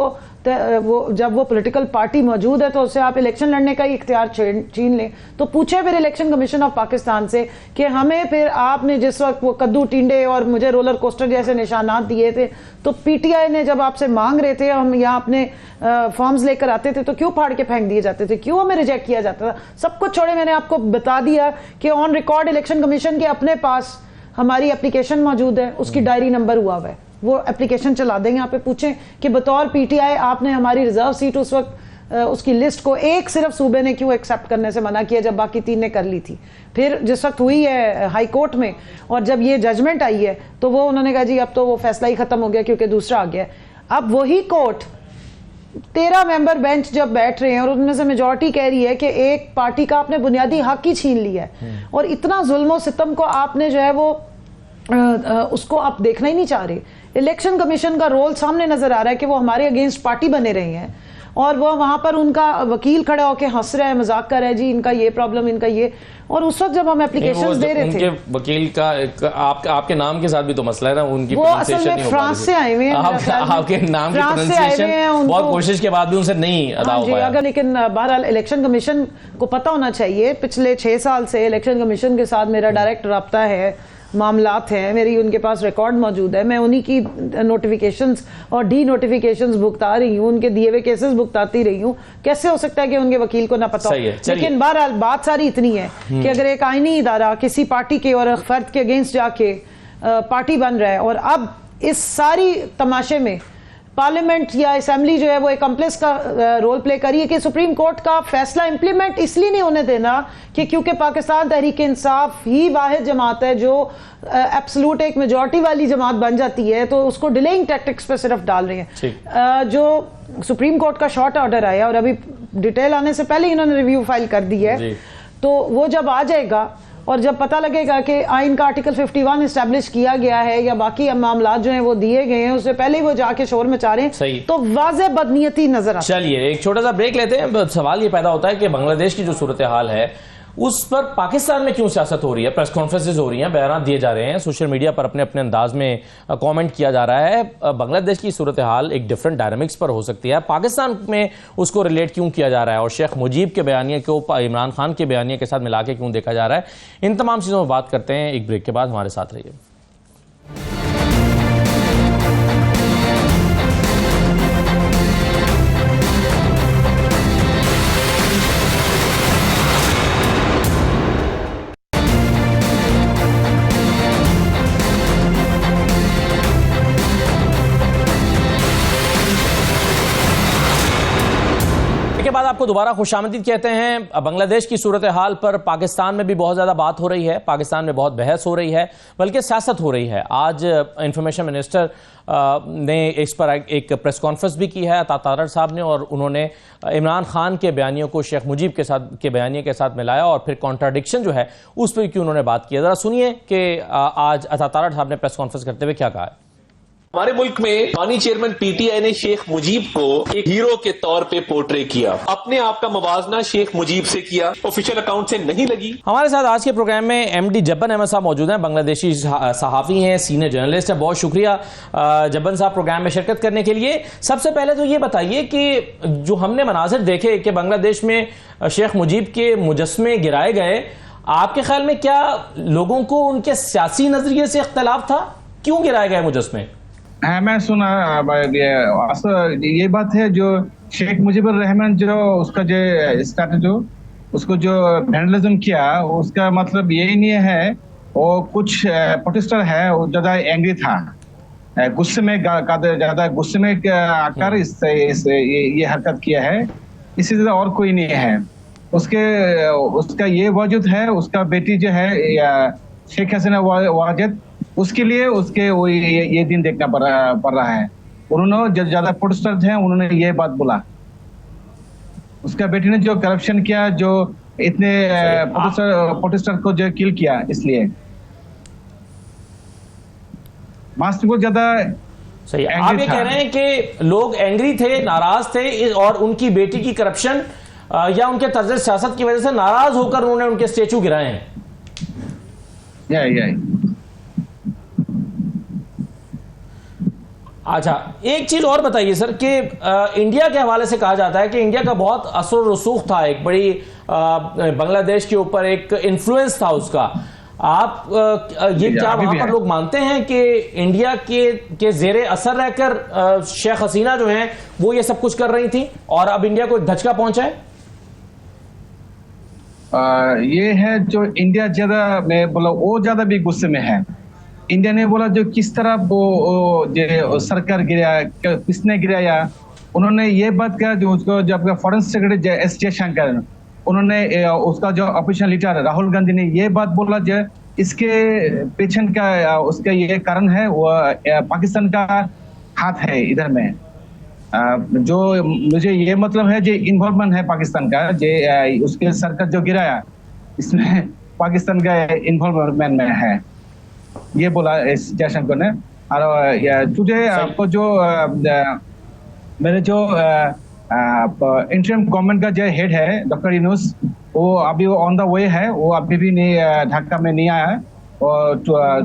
वो जब वो पॉलिटिकल पार्टी मौजूद है तो उससे आप इलेक्शन लड़ने का ही इख्तियार छीन लें। तो पूछे फिर इलेक्शन कमीशन ऑफ पाकिस्तान से कि हमें फिर आपने जिस वक्त वो कद्दू टिंडे और मुझे रोलर कोस्टर जैसे निशानात दिए थे, तो पीटीआई ने जब आपसे मांग रहे थे, हम यहाँ अपने फॉर्म्स लेकर आते थे तो क्यों फाड़ के फेंक दिए जाते थे, क्यों हमें रिजेक्ट किया जाता था? सब कुछ छोड़े, मैंने आपको बता दिया कि ऑन रिकॉर्ड इलेक्शन कमीशन के अपने पास हमारी एप्लीकेशन मौजूद है, उसकी डायरी नंबर हुआ हुआ है, वो एप्लीकेशन चला देंगे। यहाँ पे पूछें कि बतौर पीटीआई आपने हमारी रिजर्व सीट उस वक्त उसकी लिस्ट को एक सिर्फ सूबे ने क्यों एक्सेप्ट करने से मना किया जब बाकी 3 ने कर ली थी? फिर जिस वक्त हुई है हाई कोर्ट में और जब ये जजमेंट आई है तो वो उन्होंने कहा जी अब तो वो फैसला ही खत्म हो गया क्योंकि दूसरा आ गया। अब वही कोर्ट 13 मेंबर बेंच जब बैठ रहे हैं और उनमें से मेजॉरिटी कह रही है कि एक पार्टी का आपने बुनियादी हक ही छीन लिया है, और इतना जुल्म सितम को आपने जो है वो उसको आप देखना ही नहीं चाह रहे। इलेक्शन कमीशन का रोल सामने नजर आ रहा है कि वो हमारे अगेंस्ट पार्टी बने रहे हैं, और वो वहां पर उनका वकील खड़ा होकर हंस रहा है, मजाक कर रहा है, जी इनका ये प्रॉब्लम, इनका ये। और उस वक्त जब हम एप्लीकेशंस दे रहे थे, वकील का आपके नाम के साथ भी तो मसला है ना, उनकी वो असल में फ्रांस से आए हुए हैं, आपके नाम की प्रोनाउंसिएशन बहुत कोशिश के बाद भी उनसे नहीं अदा हो पाया। अगर लेकिन बहरहाल इलेक्शन कमीशन को पता होना चाहिए, पिछले 6 साल से इलेक्शन कमीशन के साथ मेरा डायरेक्ट रब्ता है, मामलात हैं, मेरी उनके पास रिकॉर्ड मौजूद है, मैं उन्हीं की नोटिफिकेशंस और डी नोटिफिकेशंस भुगता रही हूँ, उनके दिए हुए केसेस भुगताती रही हूँ। कैसे हो सकता है कि उनके वकील को ना पता हो? लेकिन बहरहाल बात सारी इतनी है कि अगर एक आईनी इदारा किसी पार्टी के और फर्द के अगेंस्ट जाके पार्टी बन रहा है, और अब इस सारी तमाशे में पार्लियामेंट या असेंबली जो है वो एक्म्प्लिस का रोल प्ले करिए कि सुप्रीम कोर्ट का फैसला इंप्लीमेंट इसलिए नहीं होने देना कि क्योंकि पाकिस्तान तहरीक इंसाफ ही वाहिद जमात है जो एब्सोल्यूट एक मेजॉरिटी वाली जमात बन जाती है, तो उसको डिलेइंग टैक्टिक्स पे सिर्फ डाल रहे हैं। जो सुप्रीम कोर्ट का शॉर्ट ऑर्डर आया और अभी डिटेल आने से पहले इन्होंने रिव्यू फाइल कर दी है, तो वो जब आ जाएगा और जब पता लगेगा कि आइन का आर्टिकल 51 इस्टेब्लिश किया गया है या बाकी मामला जो हैं वो दिए गए हैं, उससे पहले ही वो जाके शोर मचा रहे हैं, तो वाज़ेह बदनीयती नजर आती है। चलिए एक छोटा सा ब्रेक लेते हैं। सवाल ये पैदा होता है कि बांग्लादेश की जो सूरत हाल है उस पर पाकिस्तान में क्यों सियासत हो रही है, प्रेस कॉन्फ्रेंसेज हो रही हैं, बयान दिए जा रहे हैं, सोशल मीडिया पर अपने अपने अंदाज में कमेंट किया जा रहा है। बांग्लादेश की सूरत हाल एक डिफरेंट डायनामिक्स पर हो सकती है, पाकिस्तान में उसको रिलेट क्यों किया जा रहा है और शेख मुजीब के बयानिए को इमरान खान के बयानिए के साथ मिला के क्यों देखा जा रहा है, इन तमाम चीज़ों में बात करते हैं एक ब्रेक के बाद। हमारे साथ रहिए। के बाद आपको दोबारा खुशामदीद कहते हैं। बांग्लादेश की सूरत हाल पर पाकिस्तान में भी बहुत ज़्यादा बात हो रही है, पाकिस्तान में बहुत बहस हो रही है, बल्कि सियासत हो रही है। आज इंफॉर्मेशन मिनिस्टर ने इस पर एक प्रेस कॉन्फ्रेंस भी की है अता तारड़ साहब ने, और उन्होंने इमरान खान के बयानियों को शेख मुजीब के बयानिए के साथ मिलाया और फिर कॉन्ट्राडिक्शन जो है उस पर क्यों उन्होंने बात की। ज़रा सुनिए कि आज अता तारड़ साहब ने प्रेस कॉन्फ्रेंस करते हुए क्या कहा है। हमारे मुल्क में बानी चेयरमैन पीटीआई ने शेख मुजीब को एक हीरो के तौर पे पोर्ट्रे किया, अपने आप का मवाजना शेख मुजीब से किया, ऑफिशियल अकाउंट से नहीं लगी। हमारे साथ आज के प्रोग्राम में एमडी जब्बन अहमद साहब मौजूद हैं, बांग्लादेशी सहाफ़ी हैं, सीनियर जर्नलिस्ट हैं। बहुत शुक्रिया जब्बन साहब प्रोग्राम में शिरकत करने के लिए। सबसे पहले तो ये बताइए कि जो हमने मनाजिर देखे कि बांग्लादेश में शेख मुजीब के मुजस्मे गिराए गए, आपके ख्याल में क्या लोगों को उनके सियासी नजरिए से इख्तलाफ था? क्यों गिराए गए मुजस्मे? हाँ, मैं सुना ये बात है जो शेख मुजीबुर रहमान जो उसका जो स्टार्ट जो उसको जो वैंडलिज्म किया, उसका मतलब यही नहीं है वो कुछ प्रोटेस्टर है वो ज्यादा एंग्री था, गुस्से में ज्यादा गुस्से में आकर ये हरकत किया है, इसी तरह और कोई नहीं है। उसका ये वजूद है, उसका बेटी जो है शेख हसीना वाजिद, उसके लिए उसके वो ये दिन देखना पड़ रहा है। उन्होंने जो ज्यादा प्रोटेस्टर थे उन्होंने ये बात बोला, उसका बेटी ने जो करप्शन किया, जो इतने प्रोटेस्टर को जो किल किया, इसलिए मास्टर को ज्यादा सही। आप ये कह रहे हैं कि लोग एंग्री थे, नाराज थे और उनकी बेटी की करप्शन या उनके तर्ज सियासत की वजह से नाराज होकर उन्होंने उनके स्टेचू गिराए हैं? अच्छा, एक चीज और बताइए सर कि इंडिया के हवाले से कहा जाता है कि इंडिया का बहुत असर और रसूख था, एक बड़ी बांग्लादेश के ऊपर एक इन्फ्लुएंस था उसका। आप ये क्या वहां पर लोग मानते हैं कि इंडिया के जेरे असर रहकर शेख हसीना जो हैं वो ये सब कुछ कर रही थी और अब इंडिया को एक धचका पहुंचा है? ये है जो इंडिया ज्यादा, मैं बोला वो ज्यादा भी गुस्से में है। इंडिया ने बोला जो किस तरह वो सरकार गिराया, किसने गिराया, उन्होंने ये बात कहा जो उसको जो आपका फॉरेन सेक्रेटरी एस जयशंकर, उन्होंने उसका जो ऑपोजिशन लीडर राहुल गांधी ने ये बात बोला जो इसके पीछे का उसका ये कारण है वो पाकिस्तान का हाथ है इधर में। जो मुझे ये मतलब है जो इन्वॉल्वमेंट है पाकिस्तान का, जो उसके सरकार जो गिराया इसमें पाकिस्तान का इन्वॉल्वमेंट में है, ये बोला इस जयशंकर ने। और तुझे आपको जो मेरे जो इंटरिम गवर्नमेंट का जो हेड है डॉक्टर यूनुस, वो अभी ऑन द वे है, वो अभी भी नहीं ढाका में नहीं आया है और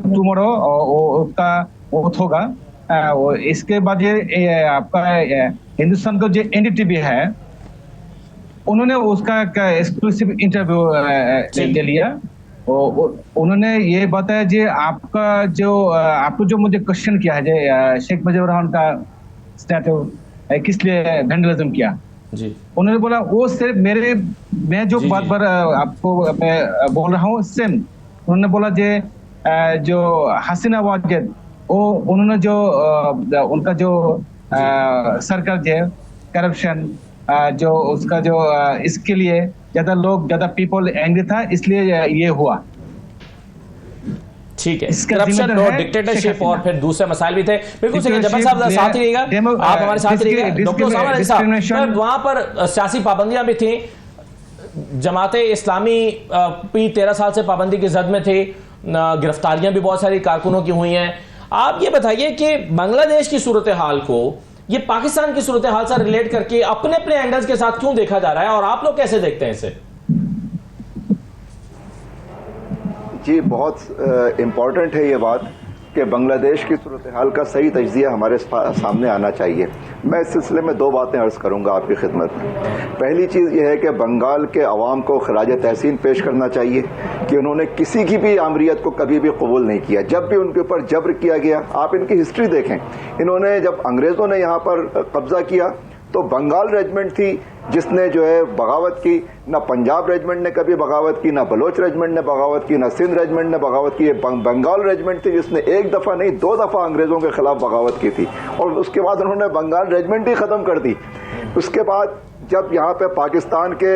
टुमारो उसका वोट होगा। इसके बाद ये आपका हिंदुस्तान को जो एनडीटीवी है उन्होंने उसका एक्सक्लूसिव इंटरव्यू ले लिया। उन्होंने ये बताया जी आपको जो मुझे क्वेश्चन किया है जो शेख मुजीबुर रहमान का स्टैटू किस लिए वैंडलिज्म किया जी, उन्होंने बोला वो सिर्फ मैं जो बात बार आपको मैं बोल रहा हूँ सेम। उन्होंने बोला जो हसीना वाजिद वो उन्होंने जो उनका जो सरकार जो करप्शन जो उसका जो इसके लिए ज्यादा पीपल एंग्री था, इसलिए ये हुआ। ठीक है, करप्शन और डिक्टेटरशिप और फिर दूसरे मसाइल भी थे। बिल्कुल सही, जब्बार साहब साथ ही रहिएगा, आप हमारे साथ रहिएगा। डॉक्टर उसामा अली साहब, वहां पर सियासी पाबंदियां भी थी, जमाते इस्लामी भी 13 साल से पाबंदी की जद में थे, गिरफ्तारियां भी बहुत सारी कारकुनों की हुई हैं। आप ये बताइए कि बांग्लादेश की सूरत हाल को ये पाकिस्तान की सूरत हाल से रिलेट करके अपने अपने एंगल्स के साथ क्यों देखा जा रहा है और आप लोग कैसे देखते हैं इसे? जी, बहुत इम्पॉर्टेंट है ये बात कि बांग्लादेश की सूरत हाल का सही तज्जिया हमारे सामने आना चाहिए। मैं इस सिलसिले में 2 बातें अर्ज़ करूंगा आपकी खिदमत में। पहली चीज़ यह है कि बंगाल के अवाम को खराज तहसीन पेश करना चाहिए कि उन्होंने किसी की भी आमरीत को कभी भी कबूल नहीं किया। जब भी उनके ऊपर जबर किया गया, आप इनकी हिस्ट्री देखें, इन्होंने जब अंग्रेज़ों ने यहाँ पर कब्जा किया तो बंगाल रेजिमेंट थी जिसने जो है बगावत की, ना पंजाब रेजिमेंट ने कभी बगावत की, ना बलोच रेजिमेंट ने बगावत की, ना सिंध रेजिमेंट ने बगावत की। ये बंगाल रेजिमेंट थी जिसने 1 दफ़ा नहीं 2 दफ़ा अंग्रेज़ों के खिलाफ बगावत की थी और उसके बाद उन्होंने बंगाल रेजिमेंट ही ख़त्म कर दी। उसके बाद जब यहाँ पे पाकिस्तान के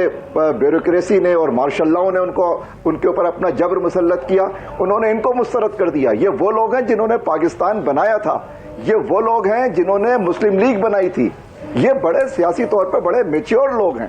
ब्यूरोक्रेसी ने और मार्शल लॉ ने उनके ऊपर अपना जबर मुसल्लत किया, उन्होंने इनको मुस्तरद कर दिया। ये वो लोग हैं जिन्होंने पाकिस्तान बनाया था, ये वो लोग हैं जिन्होंने मुस्लिम लीग बनाई थी, ये बड़े सियासी तौर पे बड़े मेच्योर लोग हैं,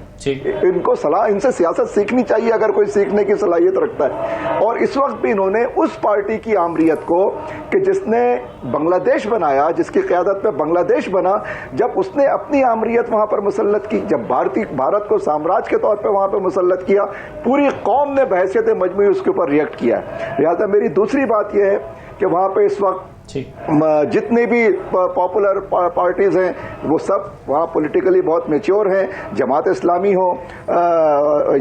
इनको सलाह, इनसे सियासत सीखनी चाहिए अगर कोई सीखने की सलाहियत रखता है। और इस वक्त भी इन्होंने उस पार्टी की आमरीयत को, कि जिसने बांग्लादेश बनाया, जिसकी क़यादत में बांग्लादेश बना, जब उसने अपनी आमरीयत वहां पर मुसल्लत की, जब भारत को साम्राज्य के तौर पर वहां पर मुसल्लत किया, पूरी कौम ने बहैसियत मजमूई उसके ऊपर रिएक्ट किया। लिहाजा मेरी दूसरी बात यह है कि वहां पे इस वक्त जितनी भी पॉपुलर पार्टीज हैं वो सब वहाँ पॉलिटिकली बहुत मैच्योर हैं। जमात इस्लामी हो,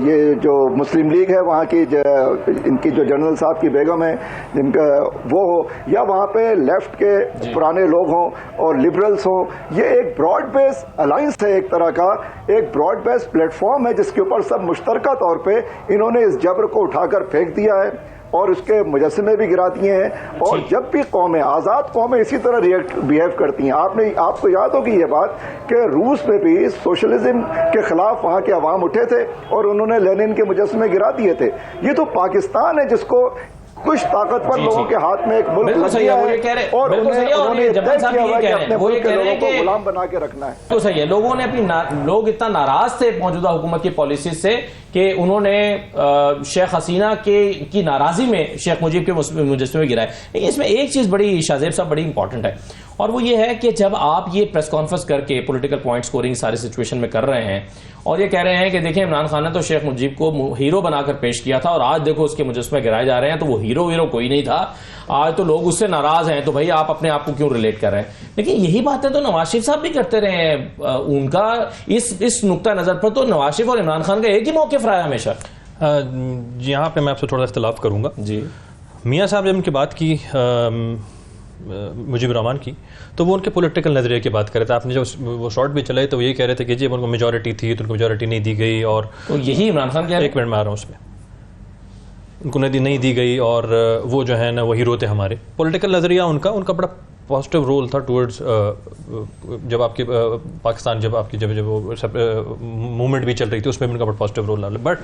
ये जो मुस्लिम लीग है वहाँ की, इनकी जो जनरल साहब की बेगम है जिनका वो हो, या वहाँ पे लेफ्ट के पुराने लोग हों और लिबरल्स हों, ये एक ब्रॉड बेस अलायंस है, एक तरह का एक ब्रॉड बेस प्लेटफॉर्म है जिसके ऊपर सब मुश्तरका तौर पर इन्होंने इस जबर को उठाकर फेंक दिया है और उसके मुजस्समे भी गिरा दिए हैं। और जब भी कौमें, आज़ाद कौमें इसी तरह बिहेव करती हैं। आपको याद होगी ये बात कि रूस में भी सोशलिज्म के खिलाफ वहाँ के अवाम उठे थे और उन्होंने लेनिन के मुजस्समे गिरा दिए थे। ये तो पाकिस्तान है जिसको कुछ ताकतवर लोग के हाथ में एक मुल्क लग गया है और उन्होंने तय किया हुआ कि अपने मुल्क के लोगों को गुलाम बना के रखना है। तो सही है, लोगों ने लोग इतना नाराज थे मौजूदा हुकूमत की पॉलिसी से कि उन्होंने शेख हसीना की नाराजी में शेख मुजीब के मुजस्समे गिराए। लेकिन इसमें एक चीज बड़ी, शाहजेब साहब, बड़ी इंपॉर्टेंट है, और वो ये है कि जब आप ये प्रेस कॉन्फ्रेंस करके पॉलिटिकल पॉइंट स्कोरिंग सारी सिचुएशन में कर रहे हैं और ये कह रहे हैं कि देखिए इमरान खान ने तो शेख मुजीब को हीरो बनाकर पेश किया था और आज देखो उसके मुजस्समे गिराए जा रहे हैं, तो वो हीरो कोई नहीं था, आज तो लोग उससे नाराज हैं, तो भाई आप अपने आप को क्यों रिलेट कर रहे हैं। लेकिन यही बातें तो नवाज शरीफ साहब भी करते रहे हैं। उनका इस नुक्ता नजर पर तो नवाज शरीफ और इमरान खान का एक ही मौक़िफ़ रहा है हमेशा। यहाँ पे मैं आपसे थोड़ा इख्तिलाफ करूंगा जी। मियाँ साहब जब उनकी बात की मुजीबुर रहमान की, तो वो उनके पॉलिटिकल नज़रिए की बात कर रहे थे। आपने जो वो शॉर्ट भी चलाए तो वो यही कह रहे थे कि जी उनको मेजॉरिटी थी तो उनको मेजॉरिटी नहीं दी गई, और तो यही इमरान खान के, एक मिनट में आ रहा हूँ उसमें, उनको नहीं दी गई और वो जो है ना वो हीरो थे हमारे। पॉलिटिकल नज़रिया उनका बड़ा पॉजिटिव रोल था टुवर्ड्स जब आपके पाकिस्तान, जब वो मूवमेंट भी चल रही थी उसमें भी उनका बड़ा पॉजिटिव रोल रहा। बट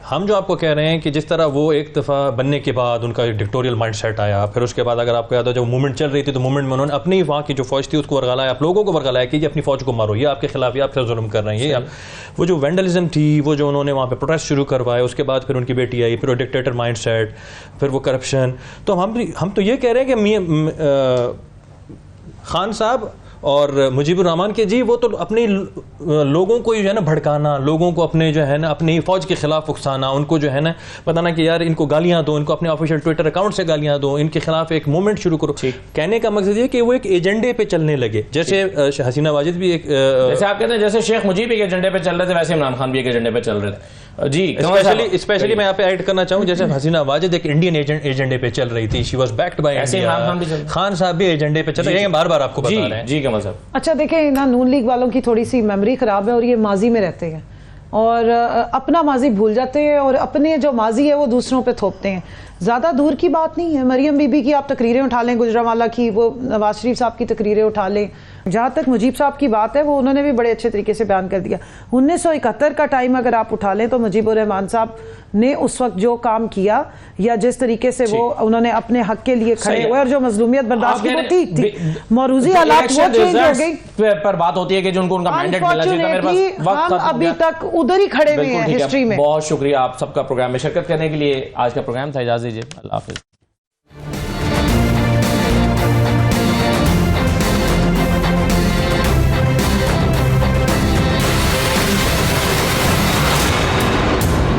हम जो आपको कह रहे हैं कि जिस तरह वो एक दफ़ा बनने के बाद उनका एक डिक्टोरियल माइंड सेट आया, फिर उसके बाद अगर आपको याद हो जब मूवमेंट चल रही थी तो मूवमेंट में उन्होंने अपनी वहाँ की जो फौज थी उसको वर्गलाया, आप लोगों को वर्गलाया कि ये अपनी फौज को मारो, ये आपके खिलाफ, ये आपके जुल्म कर रहे हैं, ये वो जो वेंडलिज्म थी, वो जो उन्होंने वहाँ पे प्रोटेस्ट शुरू करवाए, उसके बाद फिर उनकी बेटी आई, फिर वो डिक्टेटर माइंड सेट, फिर वो करप्शन। तो हम तो ये कह रहे हैं कि खान साहब और मुजीबुर रहमान के जी वो तो अपने लोगों को जो है ना भड़काना, लोगों को अपने जो है ना अपनी फौज के खिलाफ उकसाना, उनको जो है ना बताना कि यार इनको गालियां दो, इनको अपने ऑफिशियल ट्विटर अकाउंट से गालियां दो, इनके खिलाफ एक मूवमेंट शुरू करो। कहने का मकसद ये कि वो एक एजेंडे पे चलने लगे, जैसे हसीना वाजिद भी एक जैसे आप कहते हैं जैसे शेख मुजीब एक एजेंडे पे चल रहे थे वैसे इमरान खान भी एक एजेंडे पे चल रहे थे जी। स्पेशली मैं यहाँ पे ऐड करना चाहूँ, जैसे हसीना वाजिद एक इंडियन एजेंडे पे चल रही थी, she was backed by India, Khan साहब भी एजेंडे पे चल रहे हैं, बार बार आपको बता रहे हैं जी। कमल साहब, अच्छा देखिए ना, नून लीग वालों की थोड़ी सी मेमोरी खराब है और ये माजी में रहते हैं और अपना माजी भूल जाते हैं और अपने जो माजी है वो दूसरों पे थोपते हैं। ज़्यादा दूर की बात नहीं है, मरियम बीबी की आप तकरीरें उठा लें, गुजरांवाला की, वो नवाज शरीफ साहब की तकरीरें उठा लें। जहाँ तक मुजीब साहब की बात है वो उन्होंने भी बड़े अच्छे तरीके से बयान कर दिया। 1971 का टाइम अगर आप उठा लें तो मुजीबुर रहमान साहब ने उस वक्त जो काम किया या जिस तरीके से वो उन्होंने अपने हक के लिए खड़े हुए और जो मजलूमियत बर्दाश्त की वो ठीक थी। मौरूजी हालात वो चेंज हो गई पर बात होती है कि जो उनको मैंडेट मिला हम अभी तक उधर ही खड़े हुए हैं हिस्ट्री में। बहुत शुक्रिया आप सबका प्रोग्राम में शिरकत करने के लिए। आज का प्रोग्राम था, इजाजत दीजिए, अल्लाह हाफिज।